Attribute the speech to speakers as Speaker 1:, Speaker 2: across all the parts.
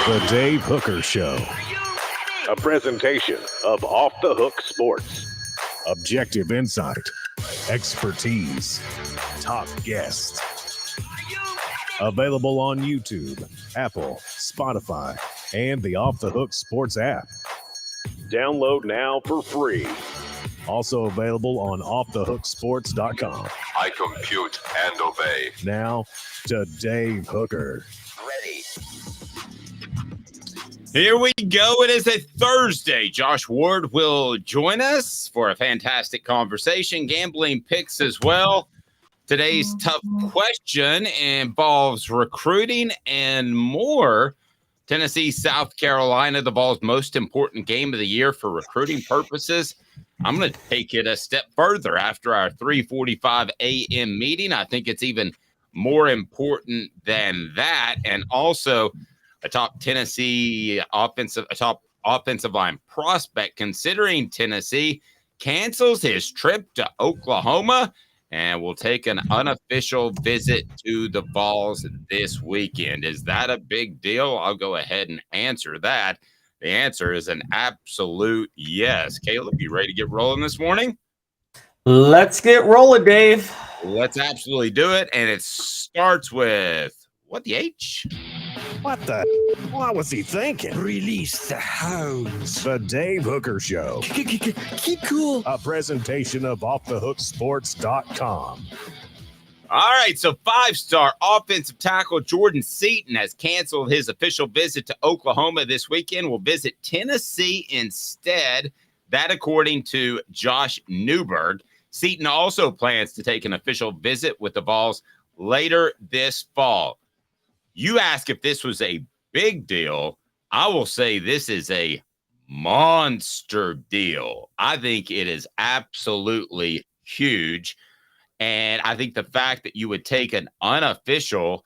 Speaker 1: The Dave Hooker Show. A presentation of Off the Hook Sports. Objective insight, expertise, top guests. Available on YouTube, Apple, Spotify, and the Off the Hook Sports app. Download now for free. Also available on offthehooksports.com.
Speaker 2: I compute and obey.
Speaker 1: Now to Dave Hooker.
Speaker 2: Ready.
Speaker 3: Here we go. It is a Thursday. Josh Ward will join us for a fantastic conversation. Gambling picks as well. Today's tough question involves recruiting and more. Tennessee, South Carolina, the Vols' most important game of the year for recruiting purposes. I'm going to take it a step further after our 3:45 a.m. meeting. I think it's even more important than that. And also a top offensive line prospect, considering Tennessee cancels his trip to Oklahoma and will take an unofficial visit to the Vols this weekend. Is that a big deal? I'll go ahead and answer that. The answer is an absolute yes. Caleb, you ready to get rolling this morning?
Speaker 4: Let's get rolling, Dave.
Speaker 3: Let's absolutely do it. And it starts with what the H?
Speaker 1: What the? What was he thinking?
Speaker 5: Release the hounds.
Speaker 1: The Dave Hooker Show.
Speaker 5: Keep cool.
Speaker 1: A presentation of offthehooksports.com.
Speaker 3: All right, so five-star offensive tackle Jordan Seaton has canceled his official visit to Oklahoma this weekend. Will visit Tennessee instead. That according to Josh Newberg. Seaton also plans to take an official visit with the Vols later this fall. You ask if this was a big deal. I will say this is a monster deal. I think it is absolutely huge. And I think the fact that you would take an unofficial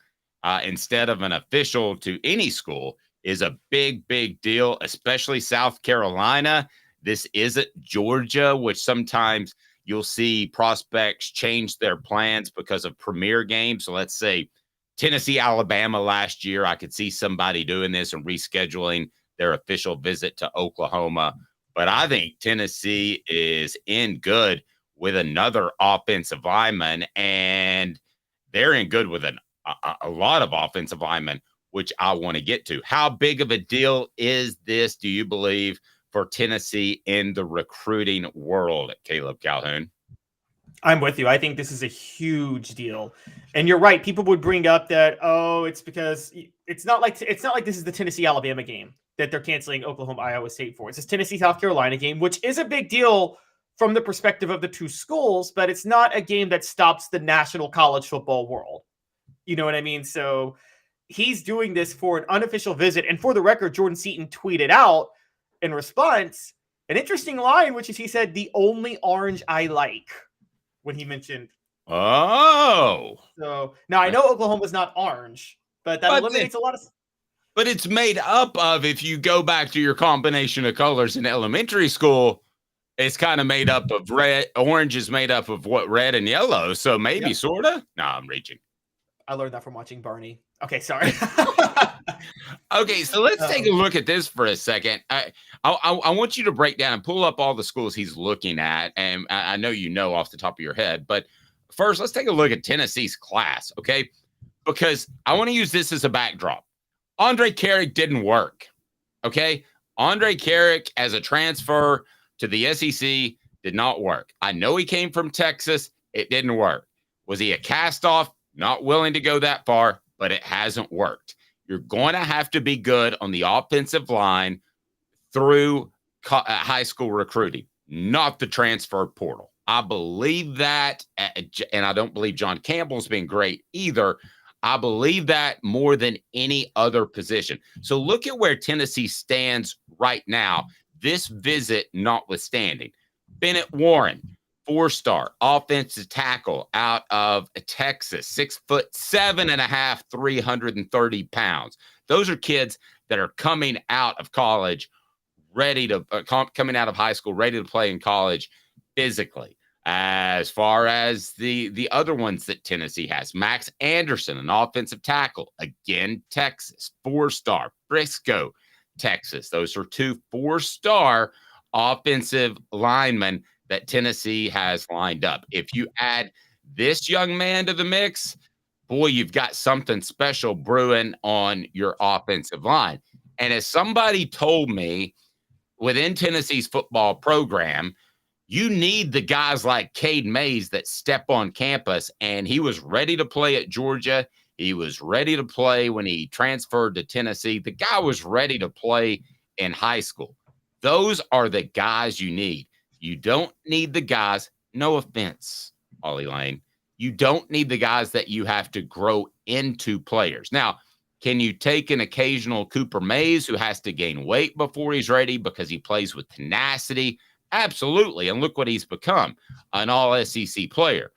Speaker 3: instead of an official to any school is a big, big deal, especially South Carolina. This isn't Georgia, which sometimes you'll see prospects change their plans because of premier games. So let's say Tennessee, Alabama last year, I could see somebody doing this and rescheduling their official visit to Oklahoma. But I think Tennessee is in good with another offensive lineman, and they're in good with a lot of offensive linemen, which I want to get to. How big of a deal is this, do you believe, for Tennessee in the recruiting world, Caleb Calhoun?
Speaker 4: I'm with you. I think this is a huge deal. And you're right. People would bring up that, it's because it's not like this is the Tennessee-Alabama game that they're canceling Oklahoma-Iowa State for. It's this Tennessee-South Carolina game, which is a big deal from the perspective of the two schools, but it's not a game that stops the national college football world. You know what I mean? So he's doing this for an unofficial visit. And for the record, Jordan Seaton tweeted out in response an interesting line, which is he said, "The only orange I like," when he mentioned.
Speaker 3: Oh.
Speaker 4: So now I know Oklahoma's not orange, but that eliminates a lot of.
Speaker 3: But it's made up of, if you go back to your combination of colors in elementary school, it's kind of made up of red. Orange is made up of what? Red and yellow. So maybe sort of. No, I'm reaching.
Speaker 4: I learned that from watching Barney. Okay, sorry.
Speaker 3: Okay, so let's take a look at this for a second. I want you to break down and pull up all the schools he's looking at. And I know you know off the top of your head. But first, let's take a look at Tennessee's class, okay? Because I want to use this as a backdrop. Andre Carrick didn't work, okay? Andre Carrick as a transfer to the SEC did not work. I know he came from Texas. It didn't work. Was he a cast-off? Not willing to go that far, but it hasn't worked. You're going to have to be good on the offensive line through high school recruiting, not the transfer portal. I believe that, and I don't believe John Campbell's been great either. I believe that more than any other position. So look at where Tennessee stands right now, this visit notwithstanding. Bennett Warren, 4-star offensive tackle out of Texas, 6'7.5", 330 pounds. Those are kids that are coming out of college, coming out of high school, ready to play in college physically. As far as the other ones that Tennessee has, Max Anderson, an offensive tackle, again, Texas, 4-star, Frisco, Texas. Those are 2 4-star offensive linemen that Tennessee has lined up. If you add this young man to the mix, boy, you've got something special brewing on your offensive line. And as somebody told me, within Tennessee's football program, you need the guys like Cade Mays that step on campus, and he was ready to play at Georgia. He was ready to play when he transferred to Tennessee. The guy was ready to play in high school. Those are the guys you need. You don't need the guys, no offense, Ollie Lane. You don't need the guys that you have to grow into players. Now, can you take an occasional Cooper Mays who has to gain weight before he's ready because he plays with tenacity? Absolutely. And look what he's become, an all SEC player.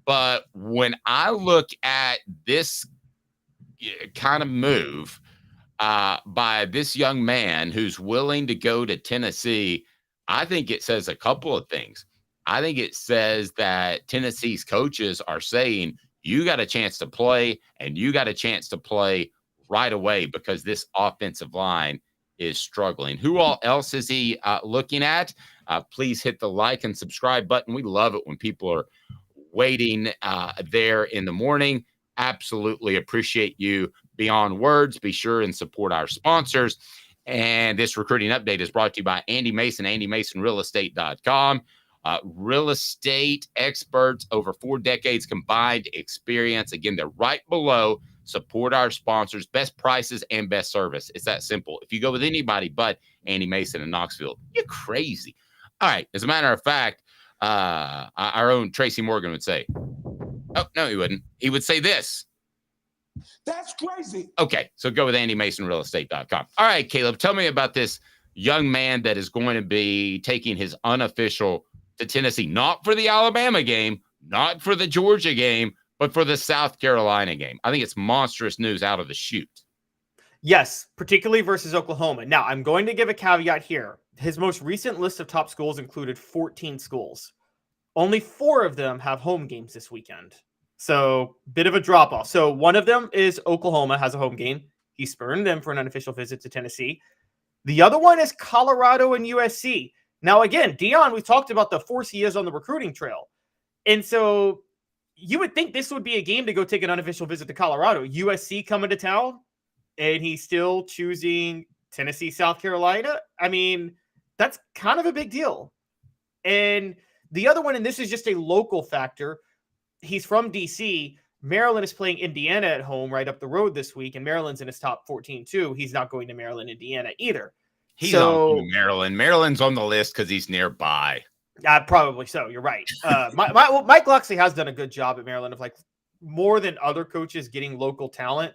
Speaker 3: But when I look at this kind of move by this young man who's willing to go to Tennessee, I think it says a couple of things. I think it says that Tennessee's coaches are saying, you got a chance to play, and you got a chance to play right away because this offensive line is struggling. Who all else is he looking at? Please hit the like and subscribe button. We love it when people are waiting there in the morning. Absolutely appreciate you beyond words. Be sure and support our sponsors. And this recruiting update is brought to you by Andy Mason, AndyMasonRealEstate.com. Real estate experts, over 4 decades combined experience. Again, they're right below. Support our sponsors, best prices and best service. It's that simple. If you go with anybody but Andy Mason in Knoxville, you're crazy. All right. As a matter of fact, our own Tracy Morgan would say, oh, no, he wouldn't. He would say this.
Speaker 5: That's crazy.
Speaker 3: Okay. So go with AndyMasonRealEstate.com. All right, Caleb, tell me about this young man that is going to be taking his unofficial to Tennessee, not for the Alabama game, not for the Georgia game, but for the South Carolina game. I think it's monstrous news out of the chute.
Speaker 4: Yes, particularly versus Oklahoma. Now, I'm going to give a caveat here. His most recent list of top schools included 14 schools. Only 4 of them have home games this weekend. So, bit of a drop-off. So, one of them is Oklahoma has a home game. He spurned them for an unofficial visit to Tennessee. The other one is Colorado and USC. Now, again, Dion, we talked about the force he is on the recruiting trail. And so you would think this would be a game to go take an unofficial visit to Colorado. USC coming to town, and he's still choosing Tennessee, South Carolina. I mean, that's kind of a big deal. And the other one, and this is just a local factor, he's from D.C., Maryland is playing Indiana at home right up the road this week, and Maryland's in his top 14 too. He's not going to Maryland, Indiana either.
Speaker 3: He's on Maryland. Maryland's on the list because he's nearby.
Speaker 4: Probably so. You're right. Mike Locksley has done a good job at Maryland of like more than other coaches getting local talent.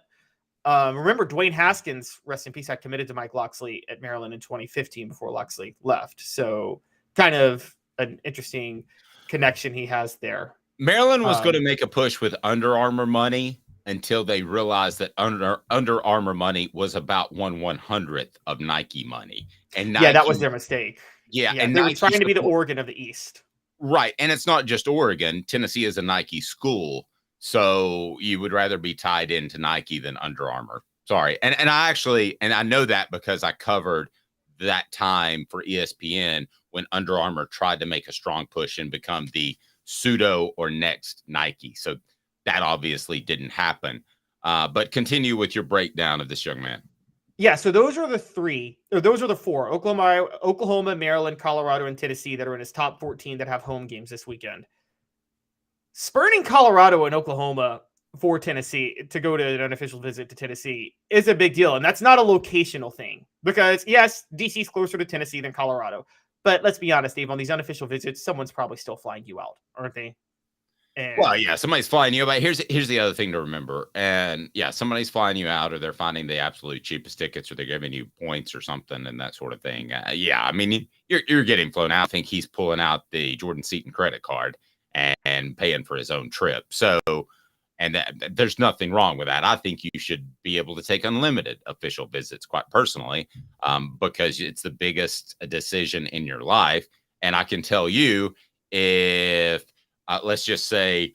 Speaker 4: Remember Dwayne Haskins, rest in peace, had committed to Mike Locksley at Maryland in 2015 before Locksley left. So kind of an interesting connection he has there.
Speaker 3: Maryland was going to make a push with Under Armour money until they realized that Under Armour money was about 1/100th of Nike money. And Nike,
Speaker 4: that was their mistake.
Speaker 3: Yeah,
Speaker 4: and they were trying to be the Oregon of the East.
Speaker 3: Right, and it's not just Oregon. Tennessee is a Nike school, so you would rather be tied into Nike than Under Armour. Sorry, and I know that because I covered that time for ESPN when Under Armour tried to make a strong push and become the pseudo or next Nike. So that obviously didn't happen. But continue with your breakdown of this young man.
Speaker 4: Yeah, so those are the 4: Oklahoma, Maryland, Colorado, and Tennessee that are in his top 14 that have home games this weekend. Spurning Colorado and Oklahoma for Tennessee to go to an unofficial visit to Tennessee is a big deal. And that's not a locational thing because, yes, DC's closer to Tennessee than Colorado. But let's be honest, Dave, on these unofficial visits, someone's probably still flying you out, aren't they?
Speaker 3: Well, yeah, somebody's flying you out. Here's the other thing to remember. And yeah, somebody's flying you out, or they're finding the absolute cheapest tickets, or they're giving you points or something and that sort of thing. Yeah, I mean, you're getting flown out. I think he's pulling out the Jordan Seaton credit card and paying for his own trip. So, and there's nothing wrong with that. I think you should be able to take unlimited official visits, quite personally, because it's the biggest decision in your life. And I can tell you, if let's just say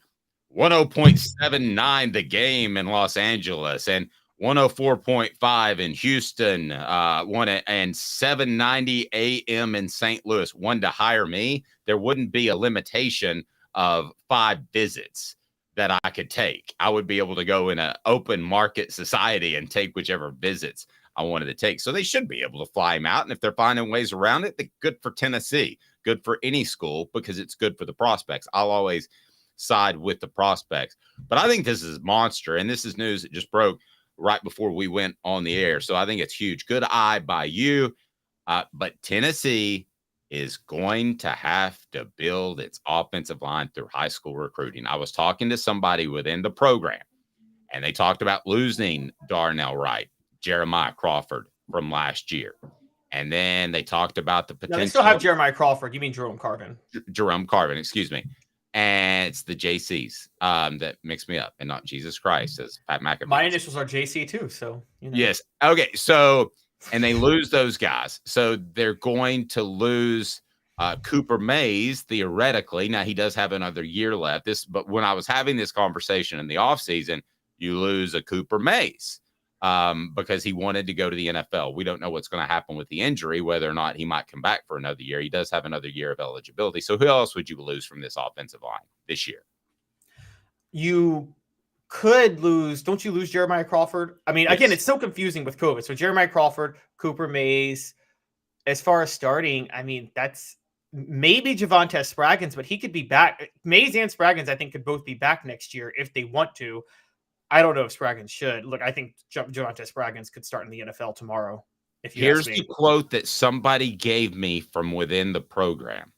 Speaker 3: 10.79 the game in Los Angeles and 104.5 in Houston, and 7:90 a.m. in St. Louis wanted to hire me, there wouldn't be a limitation of 5 visits that I could take. I would be able to go in an open market society and take whichever visits I wanted to take. So they should be able to fly him out. And if they're finding ways around it, they're good for Tennessee, good for any school, because it's good for the prospects. I'll always side with the prospects. But I think this is monster. And this is news that just broke right before we went on the air. So I think it's huge. Good eye by you. But Tennessee is going to have to build its offensive line through high school recruiting. I was talking to somebody within the program, and they talked about losing Darnell Wright, Jeremiah Crawford from last year. And then they talked about the potential.
Speaker 4: No, they still have Jeremiah Crawford. You mean Jerome Carvin?
Speaker 3: Jerome Carvin, excuse me. And it's the JCs that mix me up, and not Jesus Christ, as Pat McAfee.
Speaker 4: My initials are JC too, so you know.
Speaker 3: Yes. Okay. So, and they lose those guys, so they're going to lose Cooper Mays theoretically. Now he does have another year left. But when I was having this conversation in the offseason, you lose a Cooper Mays because he wanted to go to the NFL. We don't know what's going to happen with the injury, whether or not he might come back for another year. He does have another year of eligibility. So who else would you lose from this offensive line this year?
Speaker 4: You could lose. Don't you lose Jeremiah Crawford? I mean, again, it's so confusing with COVID. So Jeremiah Crawford, Cooper Mays. As far as starting, I mean, that's maybe Javonte Spraggins, but he could be back. Mays and Spraggins, I think, could both be back next year if they want to. I don't know if Spraggins should. Look, I think Javonte Spraggins could start in the NFL tomorrow.
Speaker 3: Here's the quote that somebody gave me from within the program.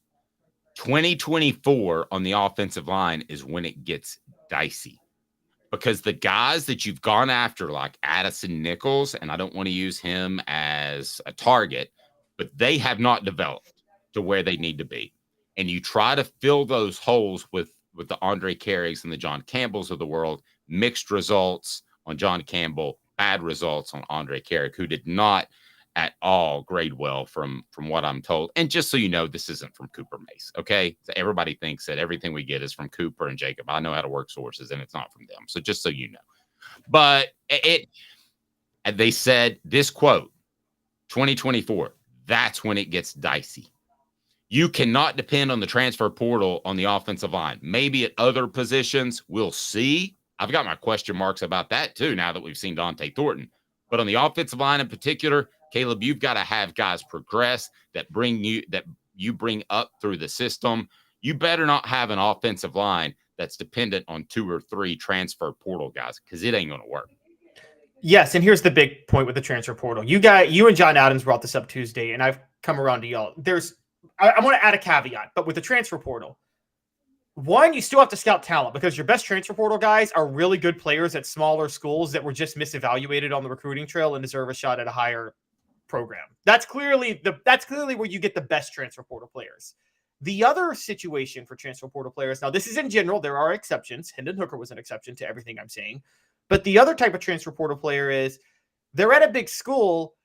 Speaker 3: 2024 on the offensive line is when it gets dicey, because the guys that you've gone after, like Addison Nichols, and I don't want to use him as a target, but they have not developed to where they need to be. And you try to fill those holes with the Andre Carriggs and the John Campbells of the world. Mixed results on John Campbell, bad results on Andre Carrick, who did not at all grade well from what I'm told. And just so you know, this isn't from Cooper Mace, okay? So everybody thinks that everything we get is from Cooper and Jacob. I know how to work sources, and it's not from them. So just so you know. But they said this quote, 2024, that's when it gets dicey. You cannot depend on the transfer portal on the offensive line. Maybe at other positions, we'll see. I've got my question marks about that too, now that we've seen Dante Thornton. But on the offensive line in particular, Caleb, you've got to have guys progress that you bring up through the system. You better not have an offensive line that's dependent on 2 or 3 transfer portal guys, because it ain't going to work.
Speaker 4: Yes, and here's the big point with the transfer portal. You and John Adams brought this up Tuesday, and I've come around to y'all. I want to add a caveat, but with the transfer portal, one, you still have to scout talent, because your best transfer portal guys are really good players at smaller schools that were just misevaluated on the recruiting trail and deserve a shot at a higher program. That's clearly where you get the best transfer portal players. The other situation for transfer portal players, now this is in general, there are exceptions. Hendon Hooker was an exception to everything I'm saying. But the other type of transfer portal player is they're at a big school,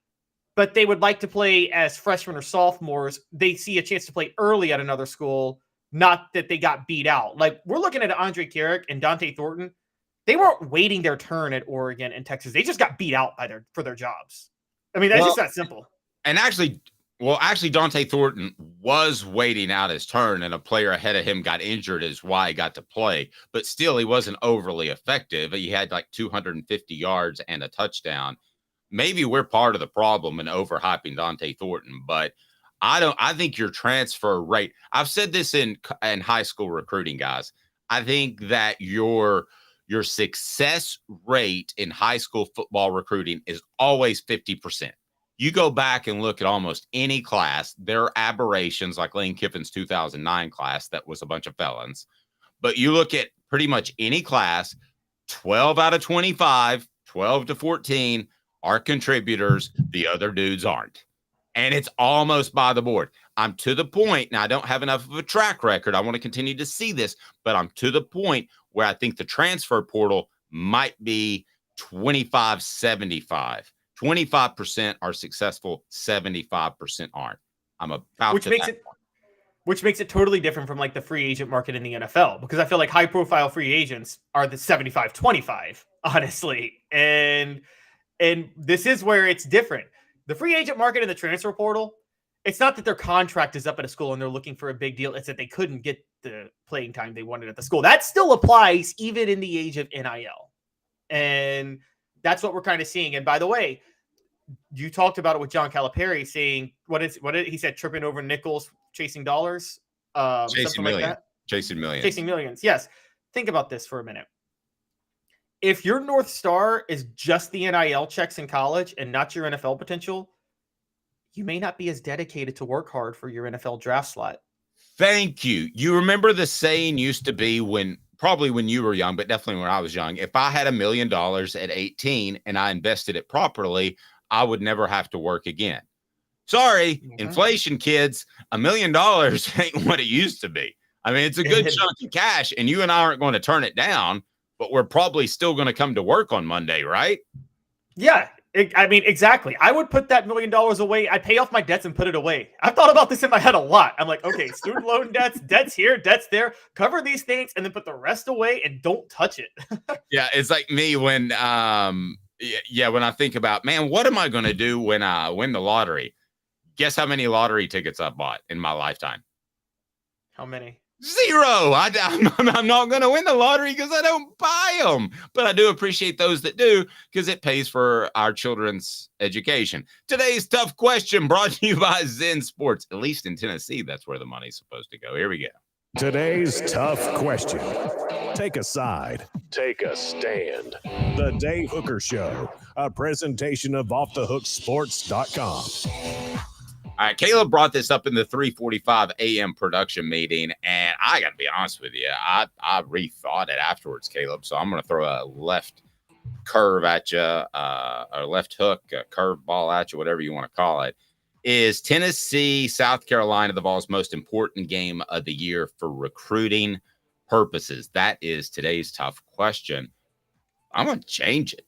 Speaker 4: but they would like to play as freshmen or sophomores. They see a chance to play early at another school, not that they got beat out. Like, we're looking at Andre Carrick and Dante Thornton. They weren't waiting their turn at Oregon and Texas. They just got beat out for their jobs. I mean, that's just that simple.
Speaker 3: And actually, Dante Thornton was waiting out his turn, and a player ahead of him got injured, is why he got to play. But still, he wasn't overly effective. He had like 250 yards and a touchdown. Maybe we're part of the problem in overhyping Dante Thornton, but I think your transfer rate, I've said this in high school recruiting, guys. I think that your success rate in high school football recruiting is always 50%. You go back and look at almost any class, there are aberrations like Lane Kiffin's 2009 class that was a bunch of felons. But you look at pretty much any class, 12 out of 25, 12 to 14 are contributors. The other dudes aren't. And it's almost by the board. I'm to the point, now I don't have enough of a track record. I want to continue to see this, but I'm to the point where I think the transfer portal might be 25-75. 25% are successful, 75% aren't. I'm about
Speaker 4: Which
Speaker 3: to
Speaker 4: makes
Speaker 3: that
Speaker 4: it
Speaker 3: point.
Speaker 4: which makes it totally different from like the free agent market in the NFL, because I feel like high profile free agents are the 75-25, honestly. And this is where it's different. The free agent market and the transfer portal, it's not that their contract is up at a school and they're looking for a big deal. It's that they couldn't get the playing time they wanted at the school. That still applies even in the age of NIL. And that's what we're kind of seeing. And by the way, you talked about it with John Calipari saying, what did he said, tripping over nickels, chasing dollars,
Speaker 3: Chasing millions.
Speaker 4: like that.
Speaker 3: Chasing millions.
Speaker 4: Chasing millions. Yes. Think about this for a minute. If your North Star is just the NIL checks in college and not your NFL potential, you may not be as dedicated to work hard for your NFL draft slot.
Speaker 3: Thank you. You remember the saying used to be probably when you were young, but definitely when I was young, if I had $1 million at 18 and I invested it properly, I would never have to work again. Sorry, inflation, kids, $1 million ain't what it used to be. I mean, it's a good chunk of cash, and you and I aren't going to turn it down, but we're probably still going to come to work on Monday, right?
Speaker 4: Yeah. Exactly. I would put that $1 million away. I'd pay off my debts and put it away. I've thought about this in my head a lot. I'm like, okay, student loan debts here, debts there, cover these things, and then put the rest away and don't touch it.
Speaker 3: Yeah, it's like me when when I think about, man, what am I going to do when I win the lottery? Guess how many lottery tickets I bought in my lifetime?
Speaker 4: How many?
Speaker 3: 0. I'm not going to win the lottery because I don't buy them. But I do appreciate those that do, because it pays for our children's education. Today's tough question brought to you by Zen Sports. At least in Tennessee, that's where the money's supposed to go. Here we go.
Speaker 1: Today's tough question. Take a side. Take a stand. The Dave Hooker Show, a presentation of offthehooksports.com.
Speaker 3: All right, Caleb brought this up in the 3:45 a.m. production meeting, and I got to be honest with you, I rethought it afterwards, Caleb. So I'm going to throw a left curve at you, or left hook, a curve ball at you, whatever you want to call it. Is Tennessee, South Carolina, the Vols' most important game of the year for recruiting purposes? That is today's tough question. I'm going to change it.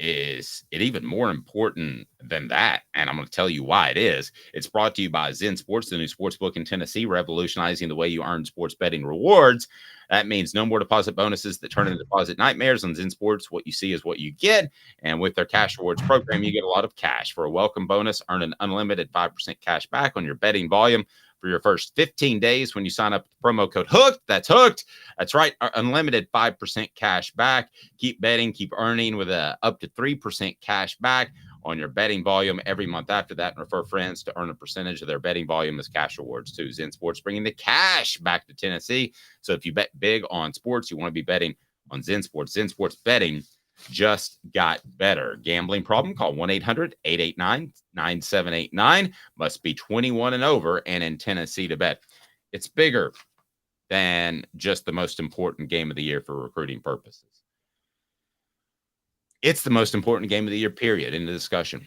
Speaker 3: Is it even more important than that? And I'm going to tell you why it is. It's brought to you by Zen Sports, the new sports book in Tennessee, revolutionizing the way you earn sports betting rewards. That means no more deposit bonuses that turn into deposit nightmares. On Zen Sports, what you see is what you get. And with their cash rewards program, you get a lot of cash. For a welcome bonus, earn an unlimited 5% cash back on your betting volume for your first 15 days when you sign up with the promo code HOOKED. That's HOOKED. That's right. Unlimited 5% cash back. Keep betting, keep earning with up to 3% cash back on your betting volume every month after that, and refer friends to earn a percentage of their betting volume as cash rewards too. Zen Sports bringing the cash back to Tennessee. So if you bet big on sports, you want to be betting on Zen Sports. Zen Sports betting just got better. Gambling problem? Call 1-800-889-9789. Must be 21 and over and in Tennessee to bet. It's bigger than just the most important game of the year for recruiting purposes. It's the most important game of the year, period, in the discussion.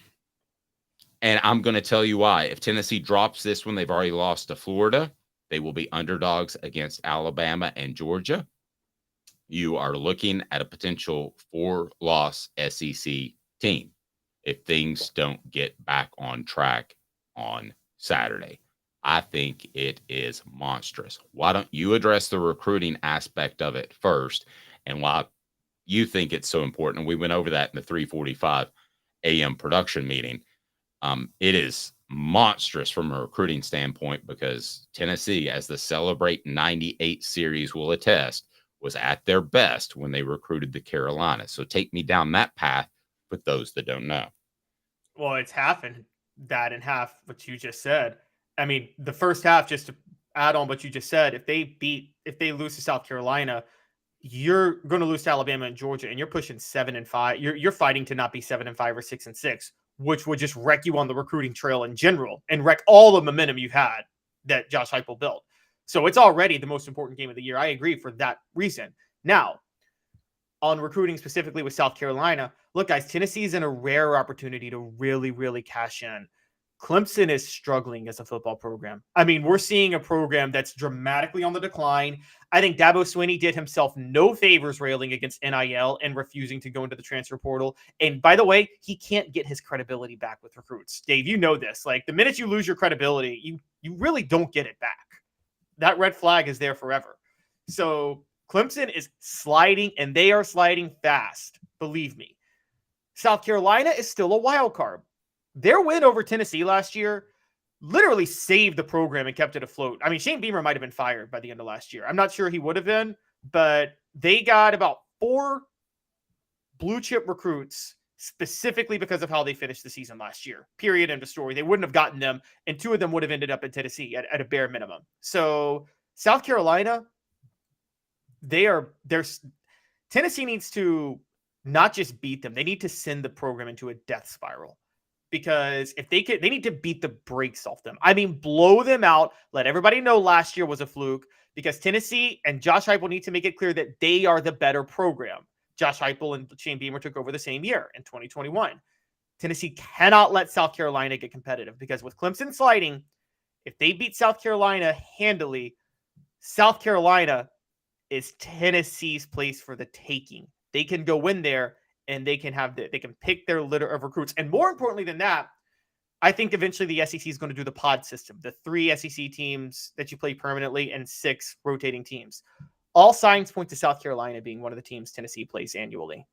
Speaker 3: And I'm going to tell you why. If Tennessee drops this one, they've already lost to Florida. They will be underdogs against Alabama and Georgia. You are looking at a potential 4-loss SEC team if things don't get back on track on Saturday. I think it is monstrous. Why don't you address the recruiting aspect of it first, and why you think it's so important? We went over that in the 3:45 a.m. production meeting. It is monstrous from a recruiting standpoint, because Tennessee, as the Celebrate 98 series will attest, was at their best when they recruited the Carolinas. So take me down that path with those that don't know.
Speaker 4: Well, it's half and that and half what you just said. I mean, the first half, just to add on what you just said, if they lose to South Carolina, you're going to lose to Alabama and Georgia, and you're pushing 7-5. You're fighting to not be 7-5 or 6-6, which would just wreck you on the recruiting trail in general and wreck all the momentum you've had that Josh Heupel built. So it's already the most important game of the year. I agree for that reason. Now, on recruiting specifically with South Carolina, look, guys, Tennessee is in a rare opportunity to really, really cash in. Clemson is struggling as a football program. I mean, we're seeing a program that's dramatically on the decline. I think Dabo Swinney did himself no favors railing against NIL and refusing to go into the transfer portal. And by the way, he can't get his credibility back with recruits. Dave, you know this. Like, the minute you lose your credibility, you really don't get it back. that red flag is there forever. So Clemson is sliding, and they are sliding fast. Believe me. South Carolina is still a wild card. Their win over Tennessee last year literally saved the program and kept it afloat. I mean, Shane Beamer might have been fired by the end of last year. I'm not sure he would have been, but they got about 4 blue chip recruits specifically because of how they finished the season last year. Period. End of story. They wouldn't have gotten them, and 2 of them would have ended up in Tennessee at a bare minimum. So South Carolina, Tennessee needs to not just beat them. They need to send the program into a death spiral, because if they need to beat the brakes off them. I mean, blow them out. Let everybody know last year was a fluke, because Tennessee and Josh Heupel need to make it clear that they are the better program. Josh Heupel and Shane Beamer took over the same year in 2021. Tennessee cannot let South Carolina get competitive, because with Clemson sliding, if they beat South Carolina handily, South Carolina is Tennessee's place for the taking. They can go in there and they can pick their litter of recruits. And more importantly than that, I think eventually the SEC is going to do the pod system, the 3 SEC teams that you play permanently and 6 rotating teams. All signs point to South Carolina being one of the teams Tennessee plays annually.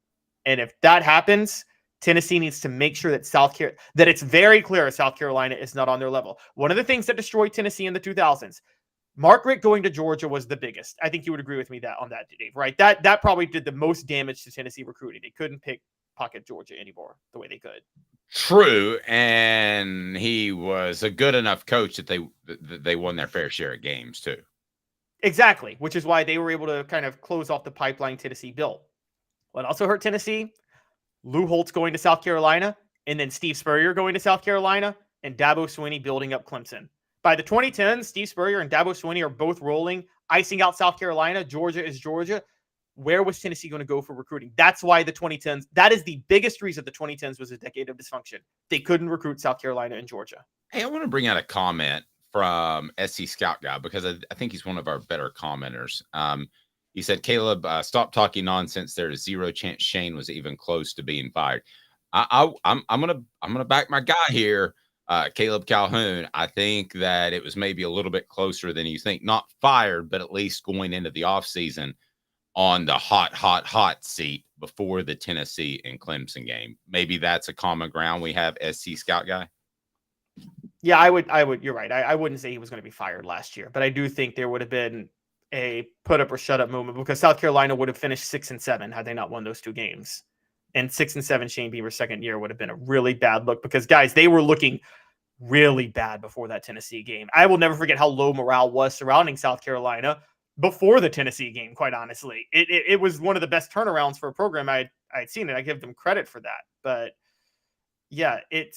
Speaker 4: And if that happens, Tennessee needs to make sure that that it's very clear South Carolina is not on their level. One of the things that destroyed Tennessee in the 2000s, Mark Richt going to Georgia was the biggest. I think you would agree with me on that, Dave, right? That probably did the most damage to Tennessee recruiting. They couldn't pick pocket Georgia anymore the way they could.
Speaker 3: True, and he was a good enough coach that they won their fair share of games too.
Speaker 4: Exactly, which is why they were able to kind of close off the pipeline Tennessee built. What also hurt Tennessee? Lou Holtz going to South Carolina, and then Steve Spurrier going to South Carolina, and Dabo Swinney building up Clemson. By the 2010s, Steve Spurrier and Dabo Swinney are both rolling, icing out South Carolina. Georgia is Georgia. Where was Tennessee going to go for recruiting? That's why the 2010s, that is the biggest reason the 2010s was a decade of dysfunction. They couldn't recruit South Carolina and Georgia.
Speaker 3: Hey, I want to bring out a comment from SC Scout Guy, because I think he's one of our better commenters. He said, Caleb, stop talking nonsense. There is zero chance Shane was even close to being fired. I'm gonna back my guy here, Caleb Calhoun. I think that it was maybe a little bit closer than you think. Not fired, but at least going into the offseason on the hot seat before the Tennessee and Clemson game. Maybe that's a common ground we have, SC Scout Guy.
Speaker 4: Yeah, I would. You're right. I wouldn't say he was going to be fired last year, but I do think there would have been a put up or shut up moment, because South Carolina would have finished 6-7 had they not won those 2 games. And 6-7 Shane Beamer's second year would have been a really bad look, because guys, they were looking really bad before that Tennessee game. I will never forget how low morale was surrounding South Carolina before the Tennessee game. Quite honestly, it was one of the best turnarounds for a program I'd seen, and I give them credit for that. But yeah, it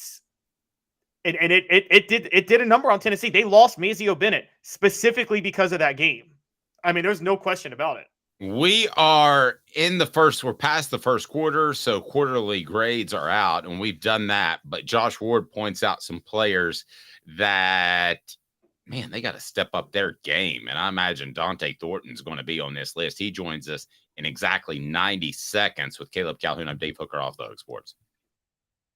Speaker 4: did a number on Tennessee. They lost Mazio Bennett specifically because of that game. I mean, there's no question about it.
Speaker 3: We are we're past the first quarter, so quarterly grades are out, and we've done that. But Josh Ward points out some players that, man, they got to step up their game. And I imagine Dante Thornton's going to be on this list. He joins us in exactly 90 seconds with Caleb Calhoun. I'm Dave Hooker, Off the Hook Sports.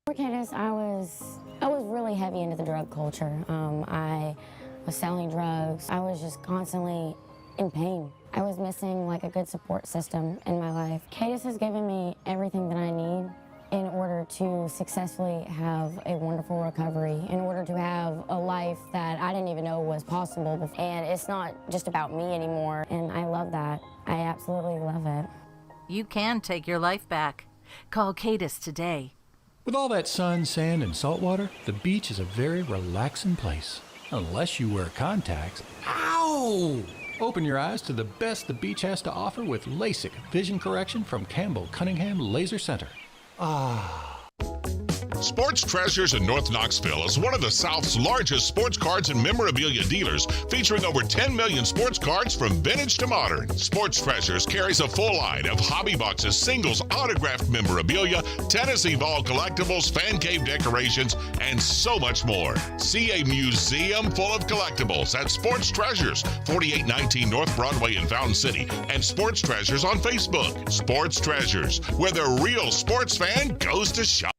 Speaker 6: For Candace, I was really heavy into the drug culture. I was selling drugs. I was just constantly in pain. I was missing like a good support system in my life. Candace has given me everything that I need in order to successfully have a wonderful recovery, in order to have a life that I didn't even know was possible before. And it's not just about me anymore, and I love that. I absolutely love it.
Speaker 7: You can take your life back. Call Cadis today.
Speaker 8: With all that sun, sand, and salt water, the beach is a very relaxing place. Unless you wear contacts. Ow! Open your eyes to the best the beach has to offer with LASIK vision correction from Campbell Cunningham Laser Center.
Speaker 9: Sports Treasures in North Knoxville is one of the South's largest sports cards and memorabilia dealers, featuring over 10 million sports cards from vintage to modern. Sports Treasures carries a full line of hobby boxes, singles, autographed memorabilia, Tennessee Vol collectibles, fan cave decorations, and so much more. See a museum full of collectibles at Sports Treasures, 4819 North Broadway in Fountain City, and Sports Treasures on Facebook. Sports Treasures, where the real sports fan goes to shop.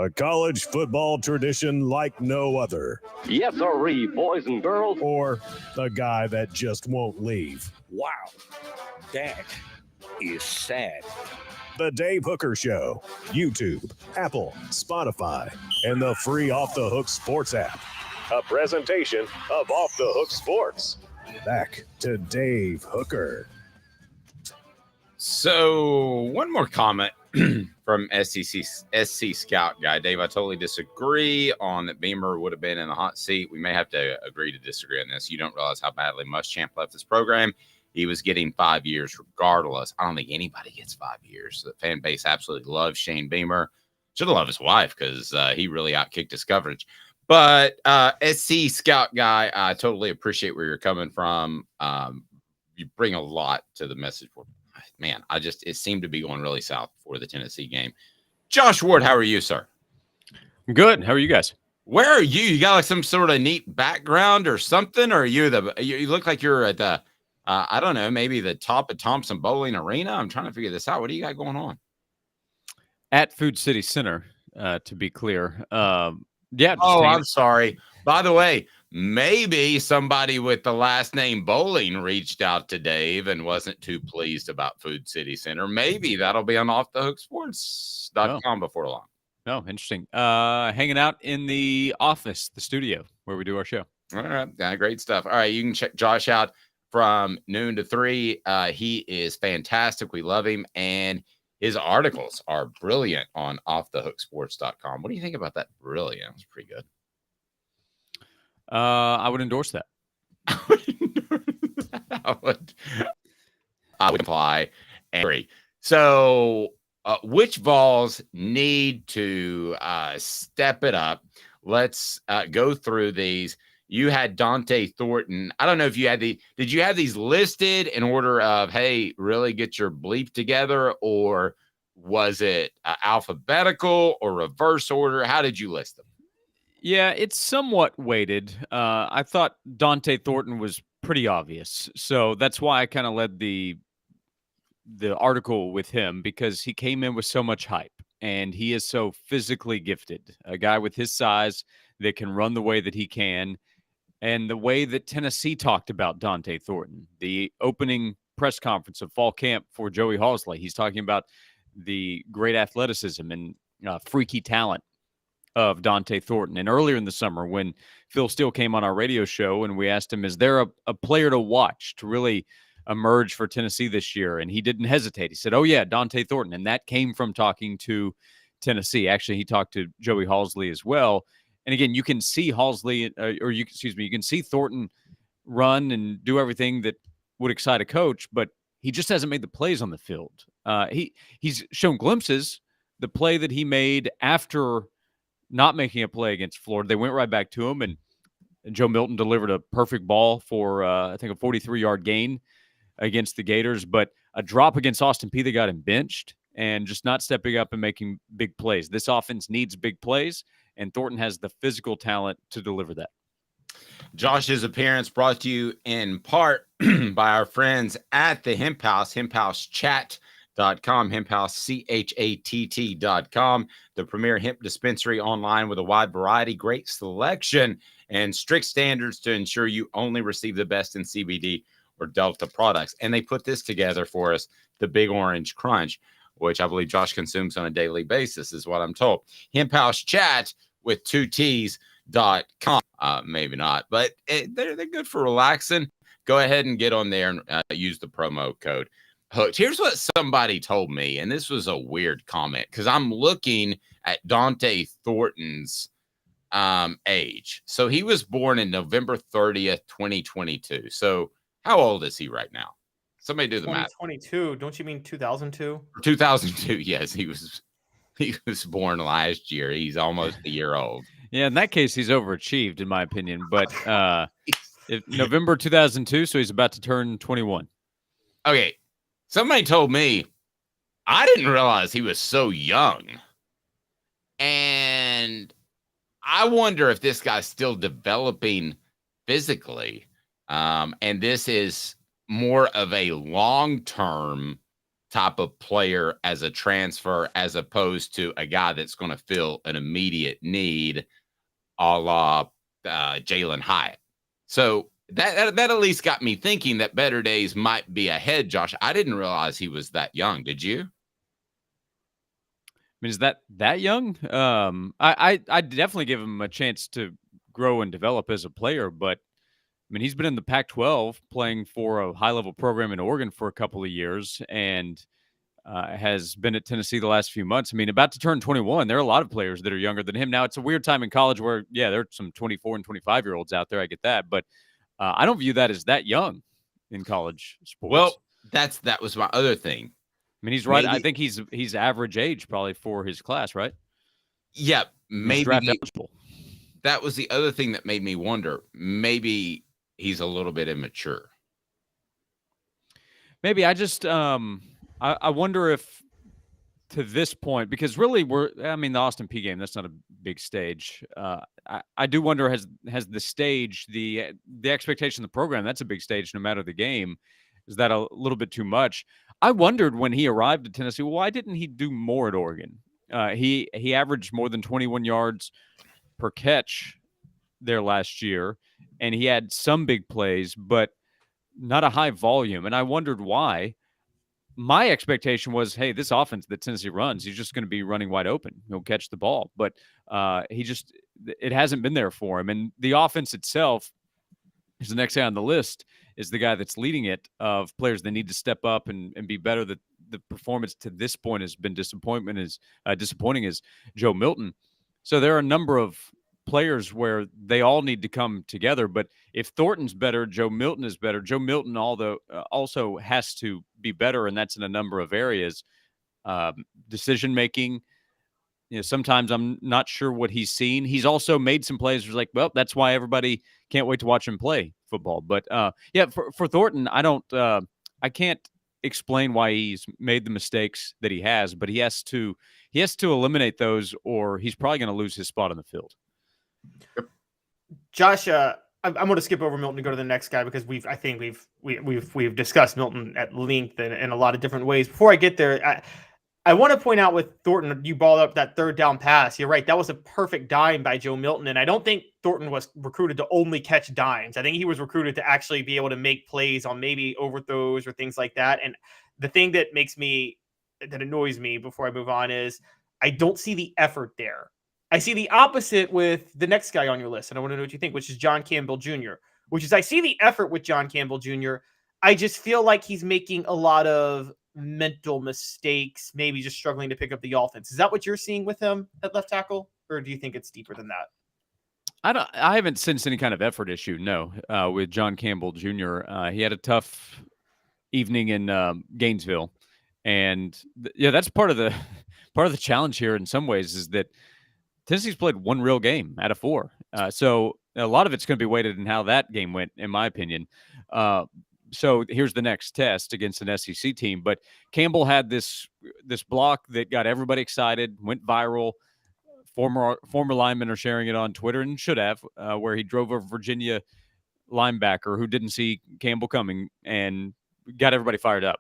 Speaker 1: A college football tradition like no other.
Speaker 10: Yes, sirree, boys and girls.
Speaker 1: Or a guy that just won't leave.
Speaker 11: Wow, that is sad.
Speaker 1: The Dave Hooker Show. YouTube, Apple, Spotify, and the free Off the Hook Sports app. A presentation of Off the Hook Sports. Back to Dave Hooker.
Speaker 3: So one more comment from SC Scout guy. Dave, I totally disagree on that Beamer would have been in the hot seat. We may have to agree to disagree on this. You don't realize how badly Muschamp left this program. He was getting 5 years regardless. I don't think anybody gets 5 years. The fan base absolutely loves Shane Beamer. Should have loved his wife because he really outkicked his coverage. But SC Scout guy, I totally appreciate where you're coming from. You bring a lot to the message board. Man, it seemed to be going really south for the Tennessee game. Josh Ward, how are you, sir?
Speaker 12: I'm good. How are you guys?
Speaker 3: Where are you? You got like some sort of neat background or something? Or are you you look like you're at the, I don't know, maybe the top of Thompson Bowling Arena? I'm trying to figure this out. What do you got going on?
Speaker 12: At Food City Center, to be clear. Yeah.
Speaker 3: Oh, I'm sorry. By the way, maybe somebody with the last name Bowling reached out to Dave and wasn't too pleased about Food City Center. Maybe that'll be on offthehooksports.com before long.
Speaker 12: Oh, interesting. Hanging out in the office, the studio where we do our show.
Speaker 3: All right. Great stuff. All right. You can check Josh out from noon to 3. He is fantastic. We love him. And his articles are brilliant on offthehooksports.com. What do you think about that? Brilliant. It's pretty good.
Speaker 12: I would endorse that.
Speaker 3: I would apply and agree. So, which Vols need to step it up? Let's go through these. You had Dante Thornton. I don't know if you had did you have these listed in order of, hey, really get your bleep together, or was it alphabetical or reverse order? How did you list them?
Speaker 12: Yeah, it's somewhat weighted. I thought Dante Thornton was pretty obvious. So that's why I kind of led the article with him, because he came in with so much hype and he is so physically gifted. A guy with his size that can run the way that he can. And the way that Tennessee talked about Dante Thornton, the opening press conference of fall camp for Joey Halsley, he's talking about the great athleticism and freaky talent of Dante Thornton. And earlier in the summer, when Phil Steele came on our radio show and we asked him, is there a player to watch to really emerge for Tennessee this year? And he didn't hesitate. He said, oh yeah, Dante Thornton. And that came from talking to Tennessee. Actually, he talked to Joey Halsley as well. And again, you can see Halsley, you can see Thornton run and do everything that would excite a coach, but he just hasn't made the plays on the field. He's shown glimpses. The play that he made after not making a play against Florida, they went right back to him, and Joe Milton delivered a perfect ball for, I think, a 43-yard gain against the Gators, but a drop against Austin Peay that got him benched and just not stepping up and making big plays. This offense needs big plays, and Thornton has the physical talent to deliver that.
Speaker 3: Josh's appearance brought to you in part by our friends at the Hemp House, hemphousechat.com, hemphouse, the premier hemp dispensary online with a wide variety, great selection, and strict standards to ensure you only receive the best in CBD or Delta products. And they put this together for us, the Big Orange Crunch, which I believe Josh consumes on a daily basis, is what I'm told. Hemp House Chat with 2 T's.com. Maybe not, but they're good for relaxing. Go ahead and get on there and use the promo code Hooked. Here's what somebody told me, and this was a weird comment, because I'm looking at Dante Thornton's age. So he was born in November 30th, 2022. So how old is he right now? Somebody do the math.
Speaker 4: 2022. Don't you mean 2002?
Speaker 3: 2002. Yes, he was born last year. He's almost a year old.
Speaker 12: Yeah, in that case, he's overachieved, in my opinion. But November 2002, so he's about to turn 21.
Speaker 3: Okay, somebody told me, I didn't realize he was so young. And I wonder if this guy's still developing physically. And this is more of a long-term type of player as a transfer, as opposed to a guy that's going to fill an immediate need, a la Jalen Hyatt. So that at least got me thinking that better days might be ahead, Josh. I didn't realize he was that young. Did you?
Speaker 12: I mean, is that young? I definitely give him a chance to grow and develop as a player, but I mean, he's been in the Pac-12 playing for a high-level program in Oregon for a couple of years, and has been at Tennessee the last few months. I mean, about to turn 21. There are a lot of players that are younger than him. Now, it's a weird time in college where, yeah, there are some 24 and 25-year-olds out there. I get that, but I don't view that as that young in college sports.
Speaker 3: Well, that was my other thing.
Speaker 12: I mean, he's right. I think he's average age probably for his class, right?
Speaker 3: Yeah, maybe
Speaker 12: draft eligible.
Speaker 3: That was the other thing that made me wonder. Maybe he's a little bit immature.
Speaker 12: Maybe I just I wonder if to this point, because really the Austin Peay game, that's not a big stage. I do wonder, has the stage, the expectation of the program, that's a big stage no matter the game. Is that a little bit too much? I wondered when he arrived at Tennessee, why didn't he do more at Oregon? He averaged more than 21 yards per catch there last year, and he had some big plays, but not a high volume. And I wondered why. My expectation was, hey, this offense that Tennessee runs, he's just going to be running wide open. He'll catch the ball. But it hasn't been there for him. And the offense itself is the next guy on the list, is the guy that's leading it, of players that need to step up and be better. That the performance to this point has been disappointing is Joe Milton. So there are a number of players where they all need to come together. But if Thornton's better, Joe Milton is better. Joe Milton, although also has to be better, and that's in a number of areas. Decision making. Sometimes I'm not sure what he's seen. He's also made some plays where it's like, well, that's why everybody can't wait to watch him play football. But for Thornton, I can't explain why he's made the mistakes that he has, but he has to eliminate those, or he's probably going to lose his spot on the field.
Speaker 4: Josh, I'm going to skip over Milton and go to the next guy, because we've discussed Milton at length in a lot of different ways. Before I get there, I want to point out with Thornton, you brought up that third down pass. You're right. That was a perfect dime by Joe Milton. And I don't think Thornton was recruited to only catch dimes. I think he was recruited to actually be able to make plays on maybe overthrows or things like that. And the thing that annoys me before I move on is I don't see the effort there. I see the opposite with the next guy on your list, and I want to know what you think, which is John Campbell Jr., which is I see the effort with John Campbell Jr. I just feel like he's making a lot of mental mistakes, maybe just struggling to pick up the offense. Is that what you're seeing with him at left tackle, or do you think it's deeper than that?
Speaker 12: I haven't sensed any kind of effort issue, no, with John Campbell Jr. He had a tough evening in Gainesville, and that's part of the challenge here in some ways, is that Tennessee's played one real game out of four. So a lot of it's going to be weighted in how that game went, in my opinion. So here's the next test against an SEC team. But Campbell had this block that got everybody excited, went viral. Former linemen are sharing it on Twitter, and should have, where he drove a Virginia linebacker who didn't see Campbell coming and got everybody fired up.